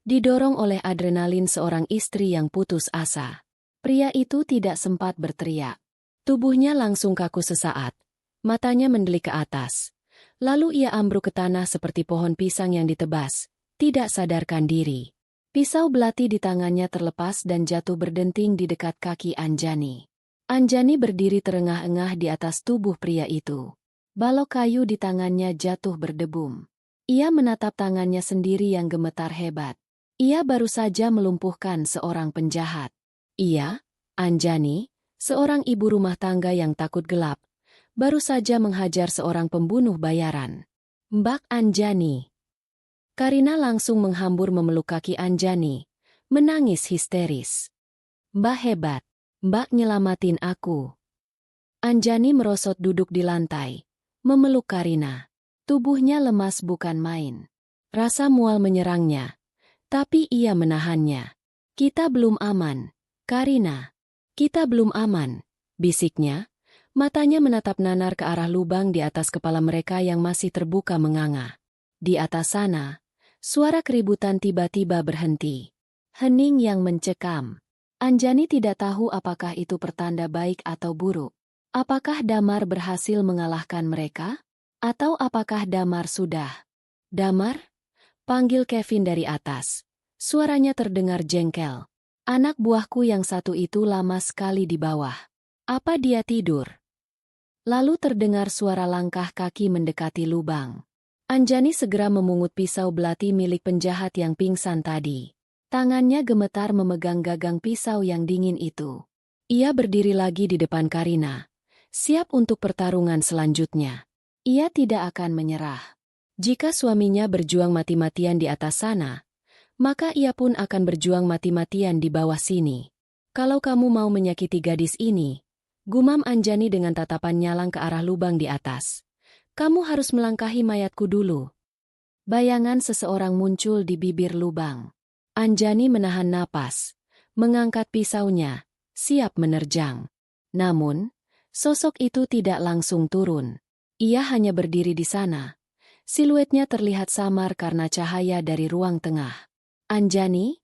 didorong oleh adrenalin seorang istri yang putus asa. Pria itu tidak sempat berteriak. Tubuhnya langsung kaku sesaat, matanya mendelik ke atas. Lalu ia ambruk ke tanah seperti pohon pisang yang ditebas, tidak sadarkan diri. Pisau belati di tangannya terlepas dan jatuh berdenting di dekat kaki Anjani. Anjani berdiri terengah-engah di atas tubuh pria itu. Balok kayu di tangannya jatuh berdebum. Ia menatap tangannya sendiri yang gemetar hebat. Ia baru saja melumpuhkan seorang penjahat. Ia, Anjani, seorang ibu rumah tangga yang takut gelap, baru saja menghajar seorang pembunuh bayaran. "Mbak Anjani." Karina langsung menghambur memeluk kaki Anjani, menangis histeris. "Mbak hebat, Mbak nyelamatin aku." Anjani merosot duduk di lantai, memeluk Karina. Tubuhnya lemas bukan main. Rasa mual menyerangnya, tapi ia menahannya. "Kita belum aman, Karina. Kita belum aman," bisiknya. Matanya menatap nanar ke arah lubang di atas kepala mereka yang masih terbuka menganga. Di atas sana, suara keributan tiba-tiba berhenti. Hening yang mencekam. Anjani tidak tahu apakah itu pertanda baik atau buruk. Apakah Damar berhasil mengalahkan mereka? Atau apakah Damar sudah? "Damar?" panggil Kevin dari atas. Suaranya terdengar jengkel. "Anak buahku yang satu itu lama sekali di bawah. Apa dia tidur?" Lalu terdengar suara langkah kaki mendekati lubang. Anjani segera memungut pisau belati milik penjahat yang pingsan tadi. Tangannya gemetar memegang gagang pisau yang dingin itu. Ia berdiri lagi di depan Karina, siap untuk pertarungan selanjutnya. Ia tidak akan menyerah. Jika suaminya berjuang mati-matian di atas sana, maka ia pun akan berjuang mati-matian di bawah sini. "Kalau kamu mau menyakiti gadis ini," gumam Anjani dengan tatapan nyalang ke arah lubang di atas, "kamu harus melangkahi mayatku dulu." Bayangan seseorang muncul di bibir lubang. Anjani menahan napas, mengangkat pisaunya, siap menerjang. Namun, sosok itu tidak langsung turun. Ia hanya berdiri di sana. Siluetnya terlihat samar karena cahaya dari ruang tengah. "Anjani?"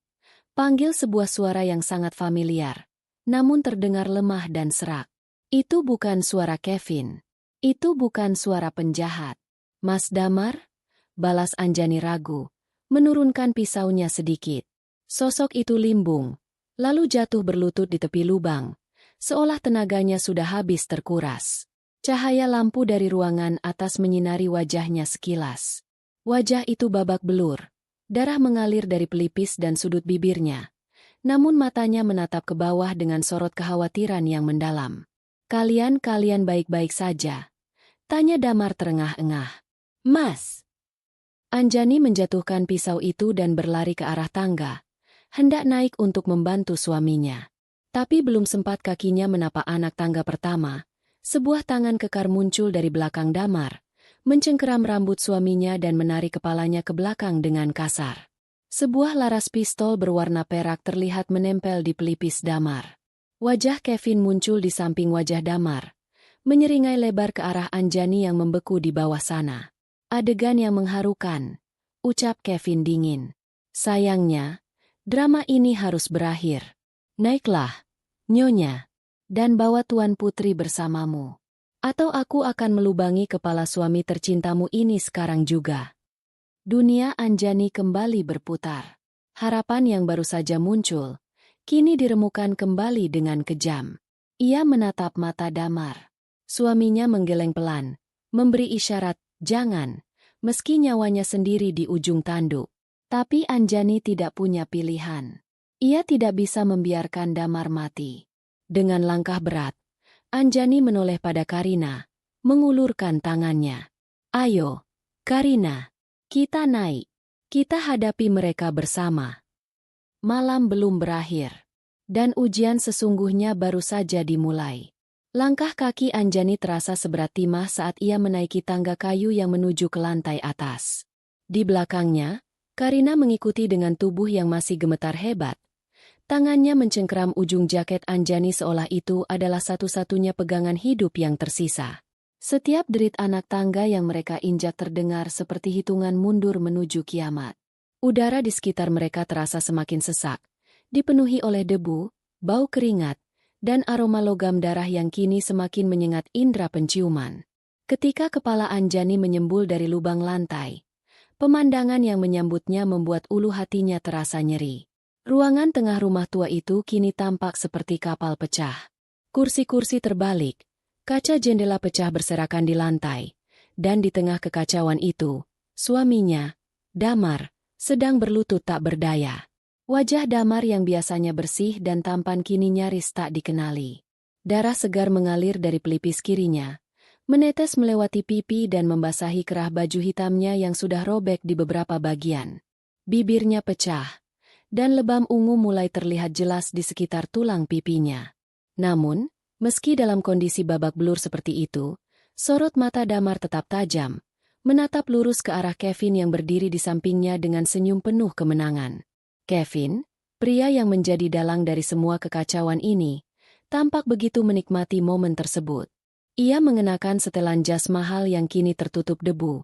panggil sebuah suara yang sangat familiar, namun terdengar lemah dan serak. Itu bukan suara Kevin. Itu bukan suara penjahat. "Mas Damar?" balas Anjani ragu, menurunkan pisaunya sedikit. Sosok itu limbung, lalu jatuh berlutut di tepi lubang, seolah tenaganya sudah habis terkuras. Cahaya lampu dari ruangan atas menyinari wajahnya sekilas. Wajah itu babak belur, darah mengalir dari pelipis dan sudut bibirnya. Namun matanya menatap ke bawah dengan sorot kekhawatiran yang mendalam. Kalian baik-baik saja?" tanya Damar terengah-engah. "Mas." Anjani menjatuhkan pisau itu dan berlari ke arah tangga, hendak naik untuk membantu suaminya. Tapi belum sempat kakinya menapak anak tangga pertama, sebuah tangan kekar muncul dari belakang Damar, mencengkeram rambut suaminya dan menarik kepalanya ke belakang dengan kasar. Sebuah laras pistol berwarna perak terlihat menempel di pelipis Damar. Wajah Kevin muncul di samping wajah Damar, menyeringai lebar ke arah Anjani yang membeku di bawah sana. "Adegan yang mengharukan," ucap Kevin dingin. Sayangnya, Drama ini harus berakhir. Naiklah, Nyonya, dan bawa Tuan Putri bersamamu. Atau aku akan melubangi kepala suami tercintamu ini sekarang juga. Dunia Anjani kembali berputar. Harapan yang baru saja muncul, kini diremukan kembali dengan kejam. Ia menatap mata Damar. Suaminya menggeleng pelan, memberi isyarat, jangan, meski nyawanya sendiri di ujung tanduk. Tapi Anjani tidak punya pilihan. Ia tidak bisa membiarkan Damar mati. Dengan langkah berat, Anjani menoleh pada Karina, mengulurkan tangannya. Ayo, Karina, kita naik. Kita hadapi mereka bersama. Malam belum berakhir, dan ujian sesungguhnya baru saja dimulai. Langkah kaki Anjani terasa seberat timah saat ia menaiki tangga kayu yang menuju ke lantai atas. Di belakangnya, Karina mengikuti dengan tubuh yang masih gemetar hebat. Tangannya mencengkeram ujung jaket Anjani seolah itu adalah satu-satunya pegangan hidup yang tersisa. Setiap derit anak tangga yang mereka injak terdengar seperti hitungan mundur menuju kiamat. Udara di sekitar mereka terasa semakin sesak, dipenuhi oleh debu, bau keringat, dan aroma logam darah yang kini semakin menyengat indera penciuman. Ketika kepala Anjani menyembul dari lubang lantai, pemandangan yang menyambutnya membuat ulu hatinya terasa nyeri. Ruangan tengah rumah tua itu kini tampak seperti kapal pecah. Kursi-kursi terbalik, kaca jendela pecah berserakan di lantai, dan di tengah kekacauan itu, suaminya, Damar, sedang berlutut tak berdaya. Wajah Damar yang biasanya bersih dan tampan kini nyaris tak dikenali. Darah segar mengalir dari pelipis kirinya, menetes melewati pipi dan membasahi kerah baju hitamnya yang sudah robek di beberapa bagian. Bibirnya pecah, dan lebam ungu mulai terlihat jelas di sekitar tulang pipinya. Namun, meski dalam kondisi babak belur seperti itu, sorot mata Damar tetap tajam, menatap lurus ke arah Kevin yang berdiri di sampingnya dengan senyum penuh kemenangan. Kevin, pria yang menjadi dalang dari semua kekacauan ini, tampak begitu menikmati momen tersebut. Ia mengenakan setelan jas mahal yang kini tertutup debu,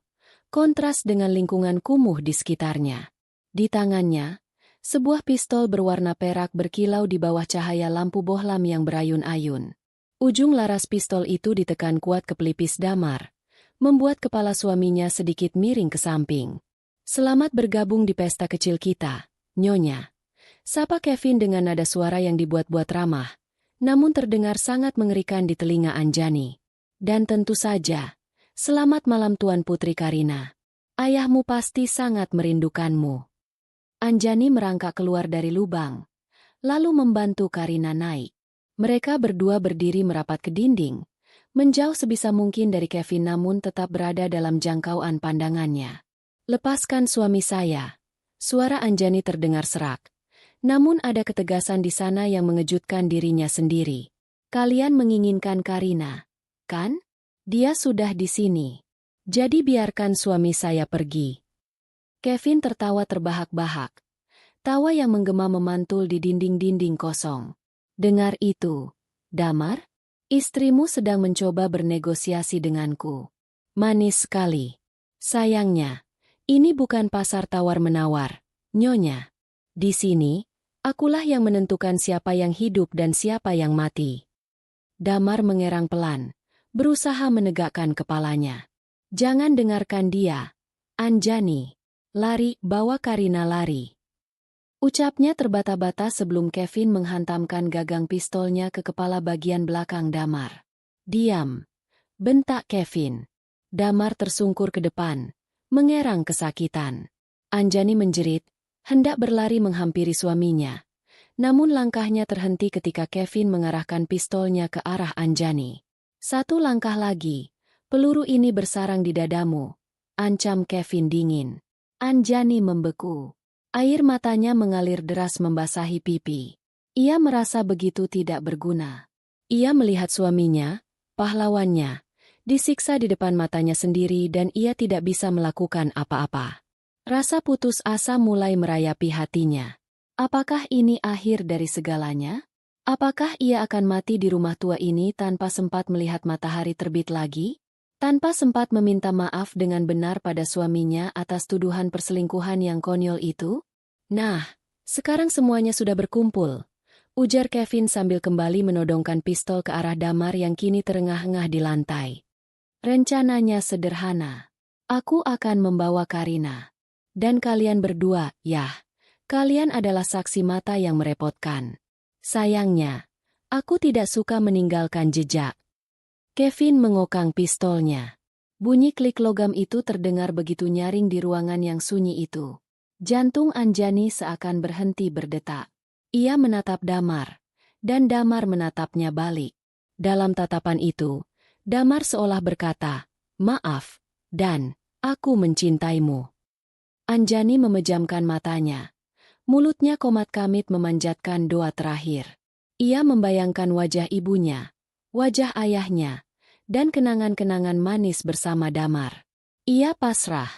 kontras dengan lingkungan kumuh di sekitarnya. Di tangannya, sebuah pistol berwarna perak berkilau di bawah cahaya lampu bohlam yang berayun-ayun. Ujung laras pistol itu ditekan kuat ke pelipis Damar, membuat kepala suaminya sedikit miring ke samping. Selamat bergabung di pesta kecil kita, Nyonya. Sapa Kevin dengan nada suara yang dibuat-buat ramah, namun terdengar sangat mengerikan di telinga Anjani. Dan tentu saja, selamat malam Tuan Putri Karina. Ayahmu pasti sangat merindukanmu. Anjani merangkak keluar dari lubang, lalu membantu Karina naik. Mereka berdua berdiri merapat ke dinding, menjauh sebisa mungkin dari Kevin namun tetap berada dalam jangkauan pandangannya. Lepaskan suami saya. Suara Anjani terdengar serak. Namun ada ketegasan di sana yang mengejutkan dirinya sendiri. Kalian menginginkan Karina, kan? Dia sudah di sini. Jadi biarkan suami saya pergi. Kevin tertawa terbahak-bahak. Tawa yang menggema memantul di dinding-dinding kosong. Dengar itu, Damar? Istrimu sedang mencoba bernegosiasi denganku. Manis sekali. Sayangnya, ini bukan pasar tawar-menawar, Nyonya. Di sini, akulah yang menentukan siapa yang hidup dan siapa yang mati. Damar mengerang pelan, berusaha menegakkan kepalanya. Jangan dengarkan dia, Anjani. Lari, bawa Karina lari. Ucapnya terbata-bata sebelum Kevin menghantamkan gagang pistolnya ke kepala bagian belakang Damar. Diam, bentak Kevin. Damar tersungkur ke depan, mengerang kesakitan. Anjani menjerit, hendak berlari menghampiri suaminya. Namun langkahnya terhenti ketika Kevin mengarahkan pistolnya ke arah Anjani. Satu langkah lagi, peluru ini bersarang di dadamu, ancam Kevin dingin. Anjani membeku. Air matanya mengalir deras membasahi pipi. Ia merasa begitu tidak berguna. Ia melihat suaminya, pahlawannya, disiksa di depan matanya sendiri dan ia tidak bisa melakukan apa-apa. Rasa putus asa mulai merayapi hatinya. Apakah ini akhir dari segalanya? Apakah ia akan mati di rumah tua ini tanpa sempat melihat matahari terbit lagi? Tanpa sempat meminta maaf dengan benar pada suaminya atas tuduhan perselingkuhan yang konyol itu? Nah, Sekarang semuanya sudah berkumpul, ujar Kevin sambil kembali menodongkan pistol ke arah Damar yang kini terengah-engah di lantai. Rencananya sederhana. Aku akan membawa Karina. Dan kalian berdua, yah. Kalian adalah saksi mata yang merepotkan. Sayangnya, aku tidak suka meninggalkan jejak. Kevin mengokang pistolnya. Bunyi klik logam itu terdengar begitu nyaring di ruangan yang sunyi itu. Jantung Anjani seakan berhenti berdetak. Ia menatap Damar, dan Damar menatapnya balik. Dalam tatapan itu, Damar seolah berkata, "Maaf, dan aku mencintaimu." Anjani memejamkan matanya. Mulutnya komat kamit memanjatkan doa terakhir. Ia membayangkan wajah ibunya, wajah ayahnya, dan kenangan-kenangan manis bersama Damar. Ia pasrah.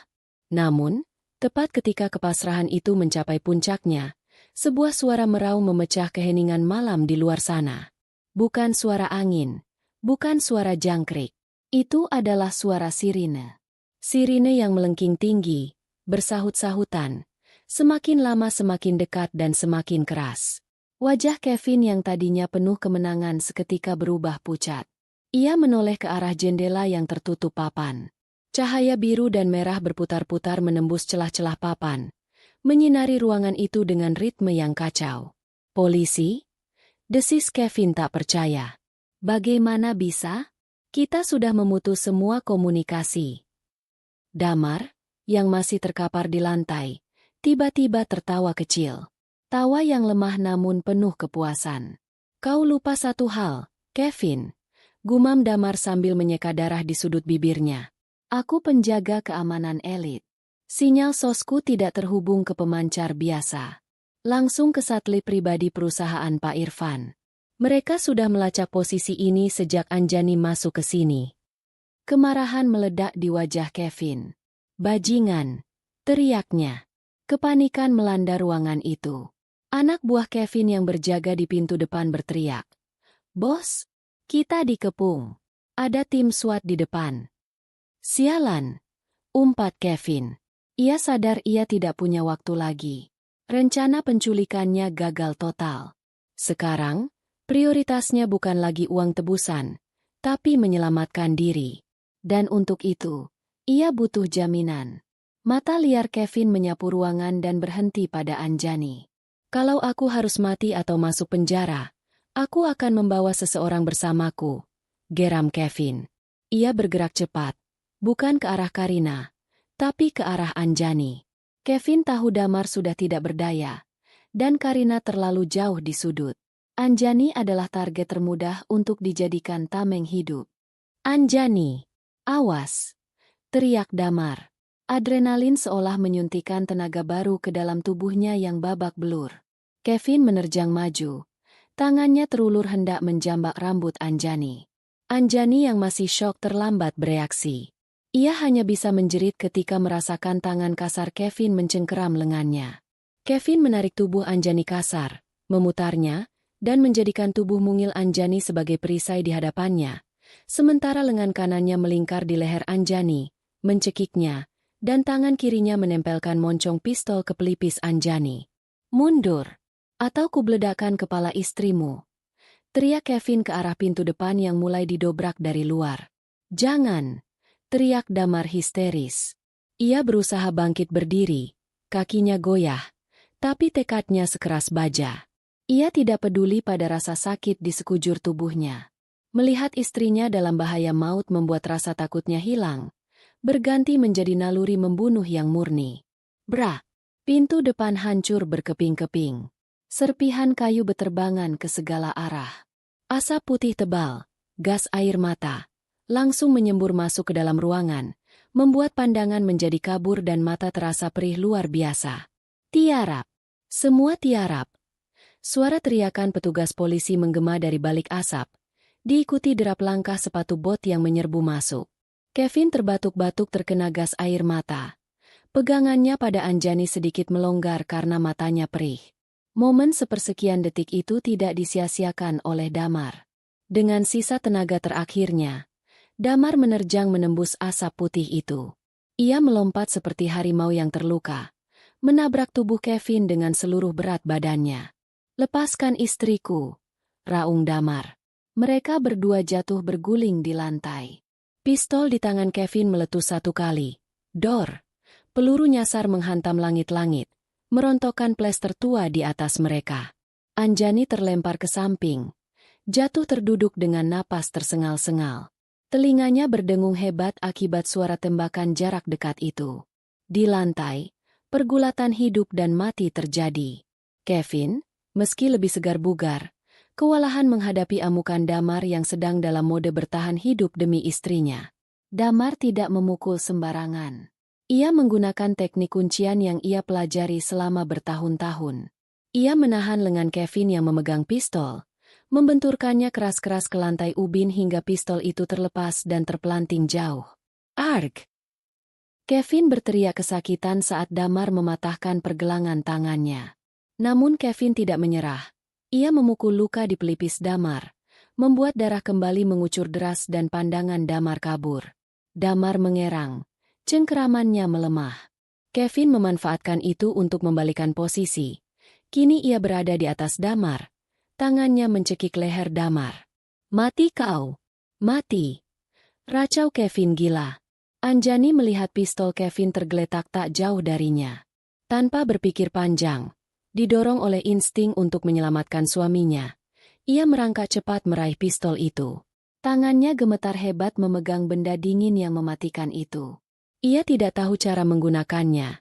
Namun, tepat ketika kepasrahan itu mencapai puncaknya, sebuah suara meraung memecah keheningan malam di luar sana. Bukan suara angin, bukan suara jangkrik. Itu adalah suara sirine. Sirine yang melengking tinggi, bersahut-sahutan, semakin lama semakin dekat dan semakin keras. Wajah Kevin yang tadinya penuh kemenangan seketika berubah pucat. Ia menoleh ke arah jendela yang tertutup papan. Cahaya biru dan merah berputar-putar menembus celah-celah papan, menyinari ruangan itu dengan ritme yang kacau. "Polisi?" desis Kevin tak percaya. "Bagaimana bisa? Kita sudah memutus semua komunikasi." Damar, yang masih terkapar di lantai, tiba-tiba tertawa kecil. Tawa yang lemah namun penuh kepuasan. "Kau lupa satu hal, Kevin," gumam Damar sambil menyeka darah di sudut bibirnya. "Aku penjaga keamanan elit. Sinyal sosku tidak terhubung ke pemancar biasa. Langsung ke satelit pribadi perusahaan Pak Irfan. Mereka sudah melacak posisi ini sejak Anjani masuk ke sini." Kemarahan meledak di wajah Kevin. "Bajingan!" teriaknya. Kepanikan melanda ruangan itu. Anak buah Kevin yang berjaga di pintu depan berteriak, "Bos, kita dikepung. Ada tim SWAT di depan." "Sialan!" umpat Kevin. Ia sadar ia tidak punya waktu lagi. Rencana penculikannya gagal total. Sekarang, prioritasnya bukan lagi uang tebusan, tapi menyelamatkan diri. Dan untuk itu, ia butuh jaminan. Mata liar Kevin menyapu ruangan dan berhenti pada Anjani. "Kalau aku harus mati atau masuk penjara, aku akan membawa seseorang bersamaku," geram Kevin. Ia bergerak cepat, bukan ke arah Karina, tapi ke arah Anjani. Kevin tahu Damar sudah tidak berdaya, dan Karina terlalu jauh di sudut. Anjani adalah target termudah untuk dijadikan tameng hidup. "Anjani, awas!" teriak Damar. Adrenalin seolah menyuntikkan tenaga baru ke dalam tubuhnya yang babak belur. Kevin menerjang maju. Tangannya terulur hendak menjambak rambut Anjani. Anjani yang masih syok terlambat bereaksi. Ia hanya bisa menjerit ketika merasakan tangan kasar Kevin mencengkeram lengannya. Kevin menarik tubuh Anjani kasar, memutarnya, dan menjadikan tubuh mungil Anjani sebagai perisai di hadapannya. Sementara lengan kanannya melingkar di leher Anjani, mencekiknya, dan tangan kirinya menempelkan moncong pistol ke pelipis Anjani. "Mundur, atau kubledakkan kepala istrimu," teriak Kevin ke arah pintu depan yang mulai didobrak dari luar. "Jangan!" teriak Damar histeris. Ia berusaha bangkit berdiri, kakinya goyah, tapi tekadnya sekeras baja. Ia tidak peduli pada rasa sakit di sekujur tubuhnya. Melihat istrinya dalam bahaya maut membuat rasa takutnya hilang, berganti menjadi naluri membunuh yang murni. Brak! Pintu depan hancur berkeping-keping. Serpihan kayu beterbangan ke segala arah. Asap putih tebal, gas air mata, langsung menyembur masuk ke dalam ruangan, membuat pandangan menjadi kabur dan mata terasa perih luar biasa. "Tiarap! Semua tiarap!" Suara teriakan petugas polisi menggema dari balik asap, diikuti derap langkah sepatu bot yang menyerbu masuk. Kevin terbatuk-batuk terkena gas air mata. Pegangannya pada Anjani sedikit melonggar karena matanya perih. Momen sepersekian detik itu tidak disia-siakan oleh Damar. Dengan sisa tenaga terakhirnya, Damar menerjang menembus asap putih itu. Ia melompat seperti harimau yang terluka, menabrak tubuh Kevin dengan seluruh berat badannya. "Lepaskan istriku," raung Damar. Mereka berdua jatuh berguling di lantai. Pistol di tangan Kevin meletus satu kali. Dor! Peluru nyasar menghantam langit-langit, merontokkan plester tua di atas mereka. Anjani terlempar ke samping, jatuh terduduk dengan napas tersengal-sengal. Telinganya berdengung hebat akibat suara tembakan jarak dekat itu. Di lantai, pergulatan hidup dan mati terjadi. Kevin, meski lebih segar bugar, kewalahan menghadapi amukan Damar yang sedang dalam mode bertahan hidup demi istrinya. Damar tidak memukul sembarangan. Ia menggunakan teknik kuncian yang ia pelajari selama bertahun-tahun. Ia menahan lengan Kevin yang memegang pistol, membenturkannya keras-keras ke lantai ubin hingga pistol itu terlepas dan terpelanting jauh. "Arg!" Kevin berteriak kesakitan saat Damar mematahkan pergelangan tangannya. Namun Kevin tidak menyerah. Ia memukul luka di pelipis Damar, membuat darah kembali mengucur deras dan pandangan Damar kabur. Damar mengerang. Cengkeramannya melemah. Kevin memanfaatkan itu untuk membalikan posisi. Kini ia berada di atas Damar. Tangannya mencekik leher Damar. "Mati kau! Mati!" Racau Kevin gila. Anjani melihat pistol Kevin tergeletak tak jauh darinya. Tanpa berpikir panjang, didorong oleh insting untuk menyelamatkan suaminya, ia merangkak cepat meraih pistol itu. Tangannya gemetar hebat memegang benda dingin yang mematikan itu. Ia tidak tahu cara menggunakannya,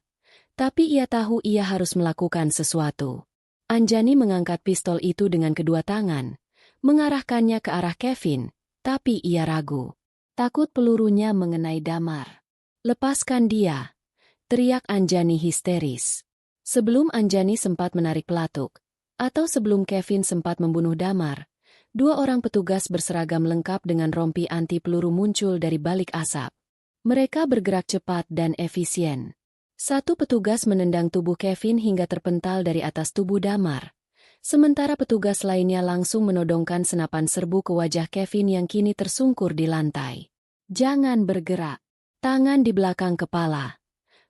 tapi ia tahu ia harus melakukan sesuatu. Anjani mengangkat pistol itu dengan kedua tangan, mengarahkannya ke arah Kevin, tapi ia ragu. Takut pelurunya mengenai Damar. "Lepaskan dia!" teriak Anjani histeris. Sebelum Anjani sempat menarik pelatuk, atau sebelum Kevin sempat membunuh Damar, dua orang petugas berseragam lengkap dengan rompi anti peluru muncul dari balik asap. Mereka bergerak cepat dan efisien. Satu petugas menendang tubuh Kevin hingga terpental dari atas tubuh Damar. Sementara petugas lainnya langsung menodongkan senapan serbu ke wajah Kevin yang kini tersungkur di lantai. "Jangan bergerak. Tangan di belakang kepala,"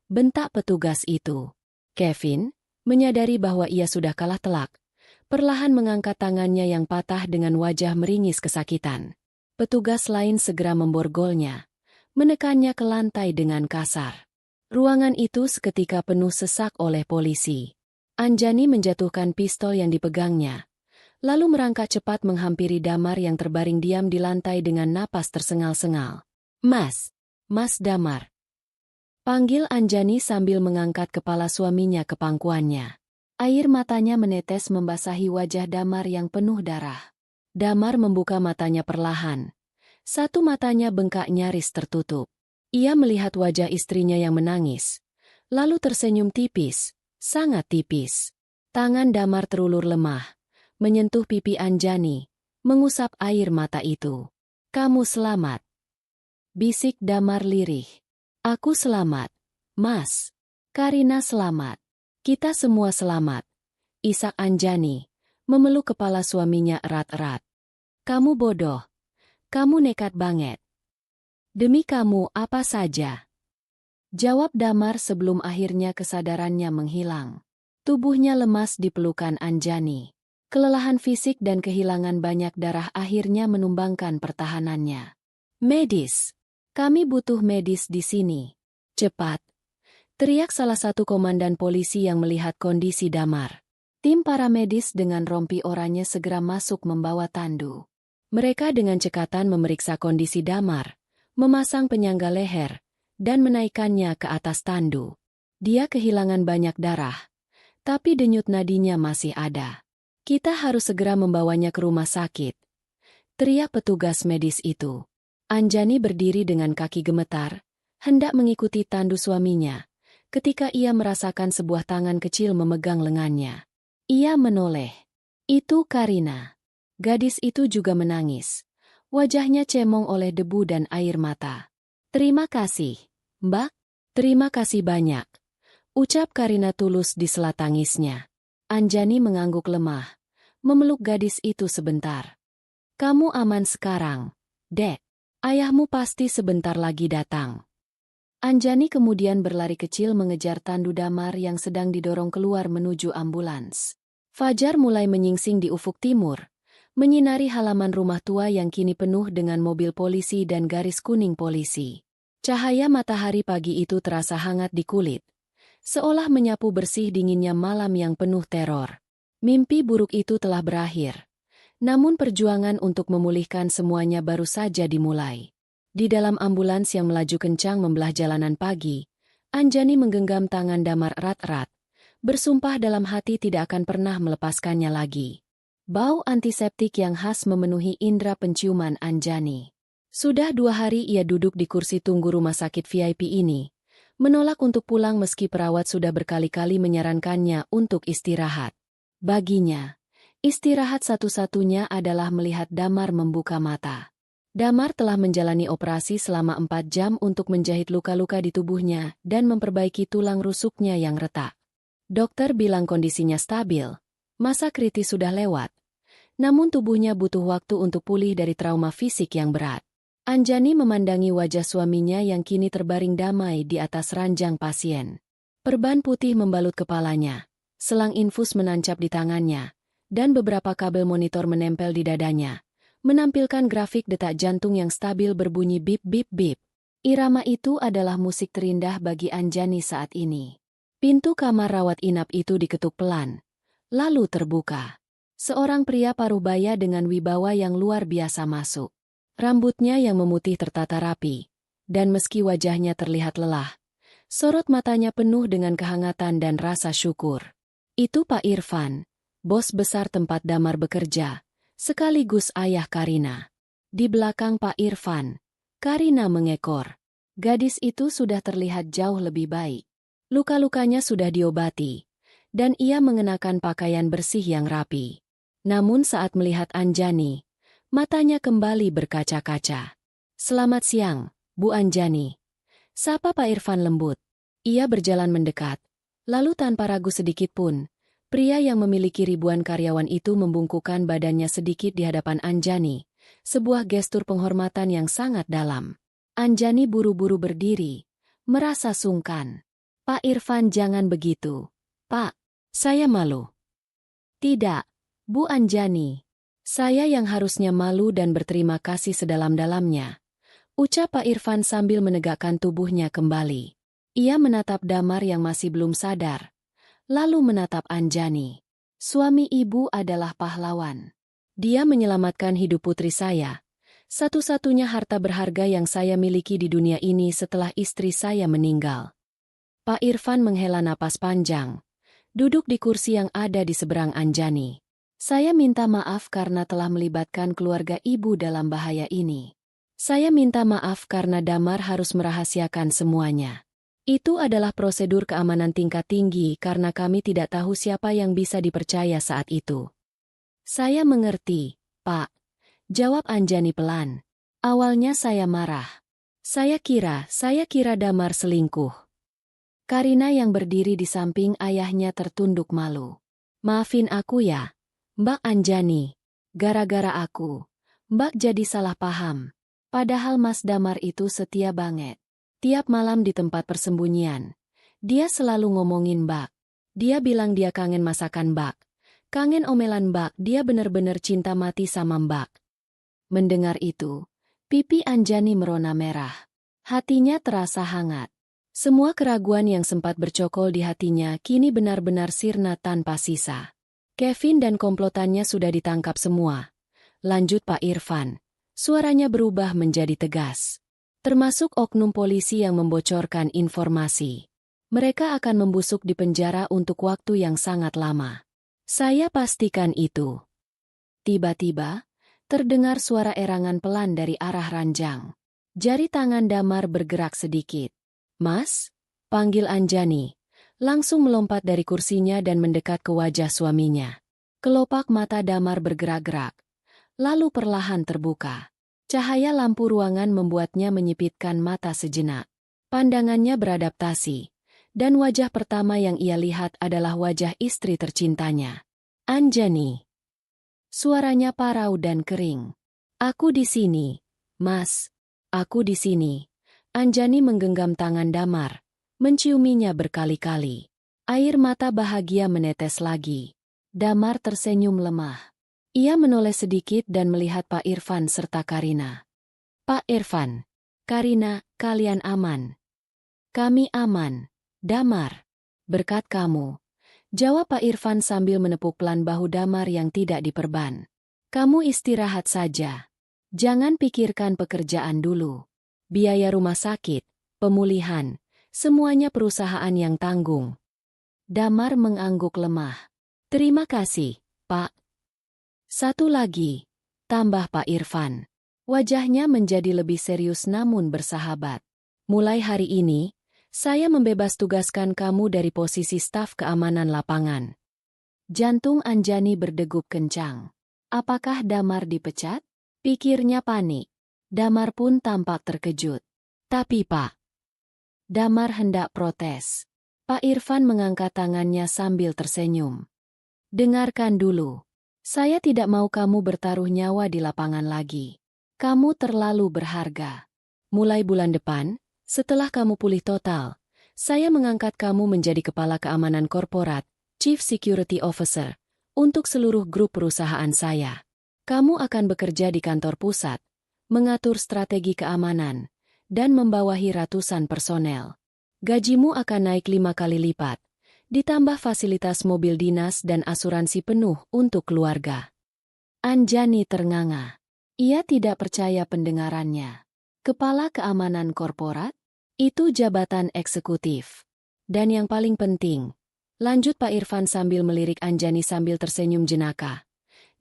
bentak petugas itu. Kevin, menyadari bahwa ia sudah kalah telak, perlahan mengangkat tangannya yang patah dengan wajah meringis kesakitan. Petugas lain segera memborgolnya, menekannya ke lantai dengan kasar. Ruangan itu seketika penuh sesak oleh polisi. Anjani menjatuhkan pistol yang dipegangnya, lalu merangkak cepat menghampiri Damar yang terbaring diam di lantai dengan napas tersengal-sengal. "Mas! Mas Damar!" panggil Anjani sambil mengangkat kepala suaminya ke pangkuannya. Air matanya menetes membasahi wajah Damar yang penuh darah. Damar membuka matanya perlahan. Satu matanya bengkak nyaris tertutup. Ia melihat wajah istrinya yang menangis, lalu tersenyum tipis, sangat tipis. Tangan Damar terulur lemah, menyentuh pipi Anjani, mengusap air mata itu. "Kamu selamat," bisik Damar lirih. "Aku selamat, Mas. Karina selamat. Kita semua selamat," isak Anjani, memeluk kepala suaminya erat-erat. "Kamu bodoh. Kamu nekat banget. Demi kamu apa saja," jawab Damar sebelum akhirnya kesadarannya menghilang. Tubuhnya lemas di pelukan Anjani. Kelelahan fisik dan kehilangan banyak darah akhirnya menumbangkan pertahanannya. "Medis! Kami butuh medis di sini. Cepat!" teriak salah satu komandan polisi yang melihat kondisi Damar. Tim paramedis dengan rompi oranye segera masuk membawa tandu. Mereka dengan cekatan memeriksa kondisi Damar, memasang penyangga leher, dan menaikkannya ke atas tandu. Dia kehilangan banyak darah, tapi denyut nadinya masih ada. "Kita harus segera membawanya ke rumah sakit," teriak petugas medis itu. Anjani berdiri dengan kaki gemetar, hendak mengikuti tandu suaminya, ketika ia merasakan sebuah tangan kecil memegang lengannya. Ia menoleh. Itu Karina. Gadis itu juga menangis. Wajahnya cemong oleh debu dan air mata. "Terima kasih, Mbak. Terima kasih banyak," ucap Karina tulus di sela tangisnya. Anjani mengangguk lemah, memeluk gadis itu sebentar. "Kamu aman sekarang, Dek. Ayahmu pasti sebentar lagi datang." Anjani kemudian berlari kecil mengejar tandu Damar yang sedang didorong keluar menuju ambulans. Fajar mulai menyingsing di ufuk timur, menyinari halaman rumah tua yang kini penuh dengan mobil polisi dan garis kuning polisi. Cahaya matahari pagi itu terasa hangat di kulit, seolah menyapu bersih dinginnya malam yang penuh teror. Mimpi buruk itu telah berakhir, namun perjuangan untuk memulihkan semuanya baru saja dimulai. Di dalam ambulans yang melaju kencang membelah jalanan pagi, Anjani menggenggam tangan Damar erat-erat, bersumpah dalam hati tidak akan pernah melepaskannya lagi. Bau antiseptik yang khas memenuhi indera penciuman Anjani. Sudah 2 hari ia duduk di kursi tunggu rumah sakit VIP ini, menolak untuk pulang meski perawat sudah berkali-kali menyarankannya untuk istirahat. Baginya, istirahat satu-satunya adalah melihat Damar membuka mata. Damar telah menjalani operasi selama 4 jam untuk menjahit luka-luka di tubuhnya dan memperbaiki tulang rusuknya yang retak. Dokter bilang kondisinya stabil, masa kritis sudah lewat, namun tubuhnya butuh waktu untuk pulih dari trauma fisik yang berat. Anjani memandangi wajah suaminya yang kini terbaring damai di atas ranjang pasien. Perban putih membalut kepalanya. Selang infus menancap di tangannya, dan beberapa kabel monitor menempel di dadanya, menampilkan grafik detak jantung yang stabil berbunyi bip-bip-bip. Irama itu adalah musik terindah bagi Anjani saat ini. Pintu kamar rawat inap itu diketuk pelan, lalu terbuka. Seorang pria paruh baya dengan wibawa yang luar biasa masuk. Rambutnya yang memutih tertata rapi, dan meski wajahnya terlihat lelah, sorot matanya penuh dengan kehangatan dan rasa syukur. Itu Pak Irfan, bos besar tempat Damar bekerja, sekaligus ayah Karina. Di belakang Pak Irfan, Karina mengekor. Gadis itu sudah terlihat jauh lebih baik. Luka-lukanya sudah diobati, dan ia mengenakan pakaian bersih yang rapi. Namun saat melihat Anjani, matanya kembali berkaca-kaca. "Selamat siang, Bu Anjani," sapa Pak Irfan lembut. Ia berjalan mendekat. Lalu tanpa ragu sedikit pun, pria yang memiliki ribuan karyawan itu membungkukkan badannya sedikit di hadapan Anjani, sebuah gestur penghormatan yang sangat dalam. Anjani buru-buru berdiri, merasa sungkan. "Pak Irfan, jangan begitu. Pak, saya malu." "Tidak, Bu Anjani. Saya yang harusnya malu dan berterima kasih sedalam-dalamnya," ucap Pak Irfan sambil menegakkan tubuhnya kembali. Ia menatap Damar yang masih belum sadar, lalu menatap Anjani. "Suami ibu adalah pahlawan. Dia menyelamatkan hidup putri saya, satu-satunya harta berharga yang saya miliki di dunia ini setelah istri saya meninggal." Pak Irfan menghela napas panjang, duduk di kursi yang ada di seberang Anjani. "Saya minta maaf karena telah melibatkan keluarga ibu dalam bahaya ini. Saya minta maaf karena Damar harus merahasiakan semuanya. Itu adalah prosedur keamanan tingkat tinggi karena kami tidak tahu siapa yang bisa dipercaya saat itu." "Saya mengerti, Pak," jawab Anjani pelan. "Awalnya saya marah. Saya kira Damar selingkuh." Karina yang berdiri di samping ayahnya tertunduk malu. "Maafin aku ya, Mbak Anjani. Gara-gara aku, Mbak jadi salah paham. Padahal Mas Damar itu setia banget. Tiap malam di tempat persembunyian, dia selalu ngomongin Mbak. Dia bilang dia kangen masakan Mbak, kangen omelan Mbak, dia bener-bener cinta mati sama Mbak." Mendengar itu, pipi Anjani merona merah. Hatinya terasa hangat. Semua keraguan yang sempat bercokol di hatinya kini benar-benar sirna tanpa sisa. "Kevin dan komplotannya sudah ditangkap semua," lanjut Pak Irfan. Suaranya berubah menjadi tegas. "Termasuk oknum polisi yang membocorkan informasi. Mereka akan membusuk di penjara untuk waktu yang sangat lama. Saya pastikan itu." Tiba-tiba, terdengar suara erangan pelan dari arah ranjang. Jari tangan Damar bergerak sedikit. "Mas?" panggil Anjani, langsung melompat dari kursinya dan mendekat ke wajah suaminya. Kelopak mata Damar bergerak-gerak, lalu perlahan terbuka. Cahaya lampu ruangan membuatnya menyipitkan mata sejenak. Pandangannya beradaptasi, dan wajah pertama yang ia lihat adalah wajah istri tercintanya, Anjani. Suaranya parau dan kering. "Aku di sini, Mas. Aku di sini." Anjani menggenggam tangan Damar, menciuminya berkali-kali. Air mata bahagia menetes lagi. Damar tersenyum lemah. Ia menoleh sedikit dan melihat Pak Irfan serta Karina. Pak Irfan, Karina, kalian aman? Kami aman, Damar. Berkat kamu. Jawab Pak Irfan sambil menepuk pelan bahu Damar yang tidak diperban. Kamu istirahat saja. Jangan pikirkan pekerjaan dulu. Biaya rumah sakit, pemulihan, semuanya perusahaan yang tanggung. Damar mengangguk lemah. Terima kasih, Pak. Satu lagi, tambah Pak Irfan. Wajahnya menjadi lebih serius namun bersahabat. Mulai hari ini, saya membebas tugaskan kamu dari posisi staf keamanan lapangan. Jantung Anjani berdegup kencang. Apakah Damar dipecat? Pikirnya panik. Damar pun tampak terkejut. Tapi Pak, Damar hendak protes. Pak Irfan mengangkat tangannya sambil tersenyum. Dengarkan dulu. Saya tidak mau kamu bertaruh nyawa di lapangan lagi. Kamu terlalu berharga. Mulai bulan depan, setelah kamu pulih total, saya mengangkat kamu menjadi kepala keamanan korporat, Chief Security Officer, untuk seluruh grup perusahaan saya. Kamu akan bekerja di kantor pusat, mengatur strategi keamanan, dan membawahi ratusan personel. Gajimu akan naik 5 kali lipat, ditambah fasilitas mobil dinas dan asuransi penuh untuk keluarga. Anjani ternganga. Ia tidak percaya pendengarannya. Kepala keamanan korporat? Itu jabatan eksekutif. Dan yang paling penting, lanjut Pak Irfan sambil melirik Anjani sambil tersenyum jenaka.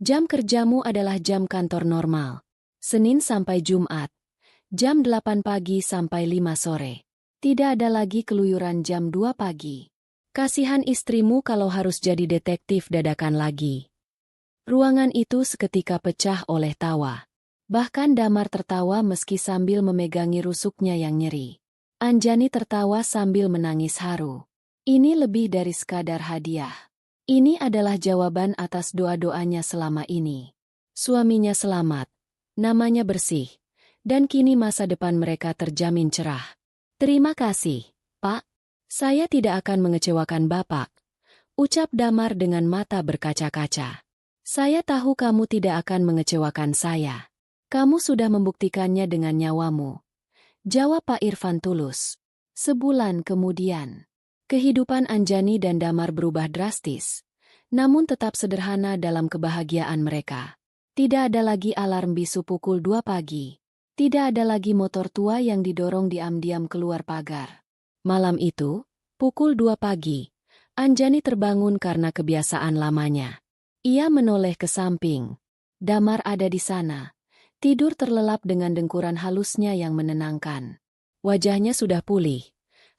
Jam kerjamu adalah jam kantor normal. Senin sampai Jumat. Jam 8 pagi sampai 5 sore. Tidak ada lagi keluyuran jam 2 pagi. Kasihan istrimu kalau harus jadi detektif dadakan lagi. Ruangan itu seketika pecah oleh tawa. Bahkan Damar tertawa meski sambil memegangi rusuknya yang nyeri. Anjani tertawa sambil menangis haru. Ini lebih dari sekadar hadiah. Ini adalah jawaban atas doa-doanya selama ini. Suaminya selamat, namanya bersih, dan kini masa depan mereka terjamin cerah. Terima kasih, Pak. Saya tidak akan mengecewakan Bapak, ucap Damar dengan mata berkaca-kaca. Saya tahu kamu tidak akan mengecewakan saya. Kamu sudah membuktikannya dengan nyawamu. Jawab Pak Irfan tulus. Sebulan kemudian, kehidupan Anjani dan Damar berubah drastis, namun tetap sederhana dalam kebahagiaan mereka. Tidak ada lagi alarm bisu pukul 2 pagi. Tidak ada lagi motor tua yang didorong diam-diam keluar pagar. Malam itu, pukul 2 pagi, Anjani terbangun karena kebiasaan lamanya. Ia menoleh ke samping. Damar ada di sana. Tidur terlelap dengan dengkuran halusnya yang menenangkan. Wajahnya sudah pulih.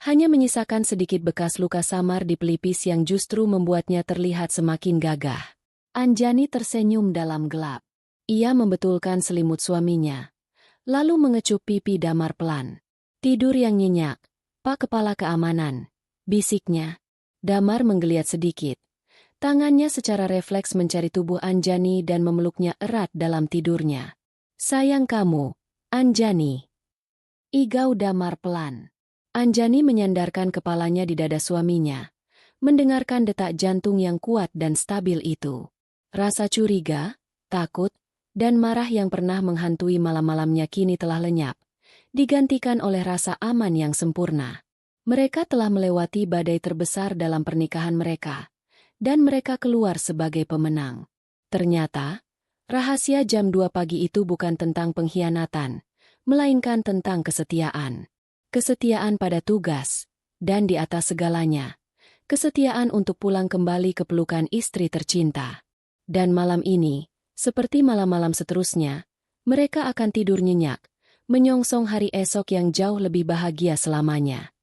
Hanya menyisakan sedikit bekas luka samar di pelipis yang justru membuatnya terlihat semakin gagah. Anjani tersenyum dalam gelap. Ia membetulkan selimut suaminya. Lalu mengecup pipi Damar pelan. Tidur yang nyenyak, Pak Kepala Keamanan, bisiknya. Damar menggeliat sedikit. Tangannya secara refleks mencari tubuh Anjani dan memeluknya erat dalam tidurnya. Sayang kamu, Anjani. Igau Damar pelan. Anjani menyandarkan kepalanya di dada suaminya, mendengarkan detak jantung yang kuat dan stabil itu. Rasa curiga, takut, dan marah yang pernah menghantui malam-malamnya kini telah lenyap, digantikan oleh rasa aman yang sempurna. Mereka telah melewati badai terbesar dalam pernikahan mereka, dan mereka keluar sebagai pemenang. Ternyata, rahasia jam 2 pagi itu bukan tentang pengkhianatan, melainkan tentang kesetiaan. Kesetiaan pada tugas, dan di atas segalanya, kesetiaan untuk pulang kembali ke pelukan istri tercinta. Dan malam ini, seperti malam-malam seterusnya, mereka akan tidur nyenyak, menyongsong hari esok yang jauh lebih bahagia selamanya.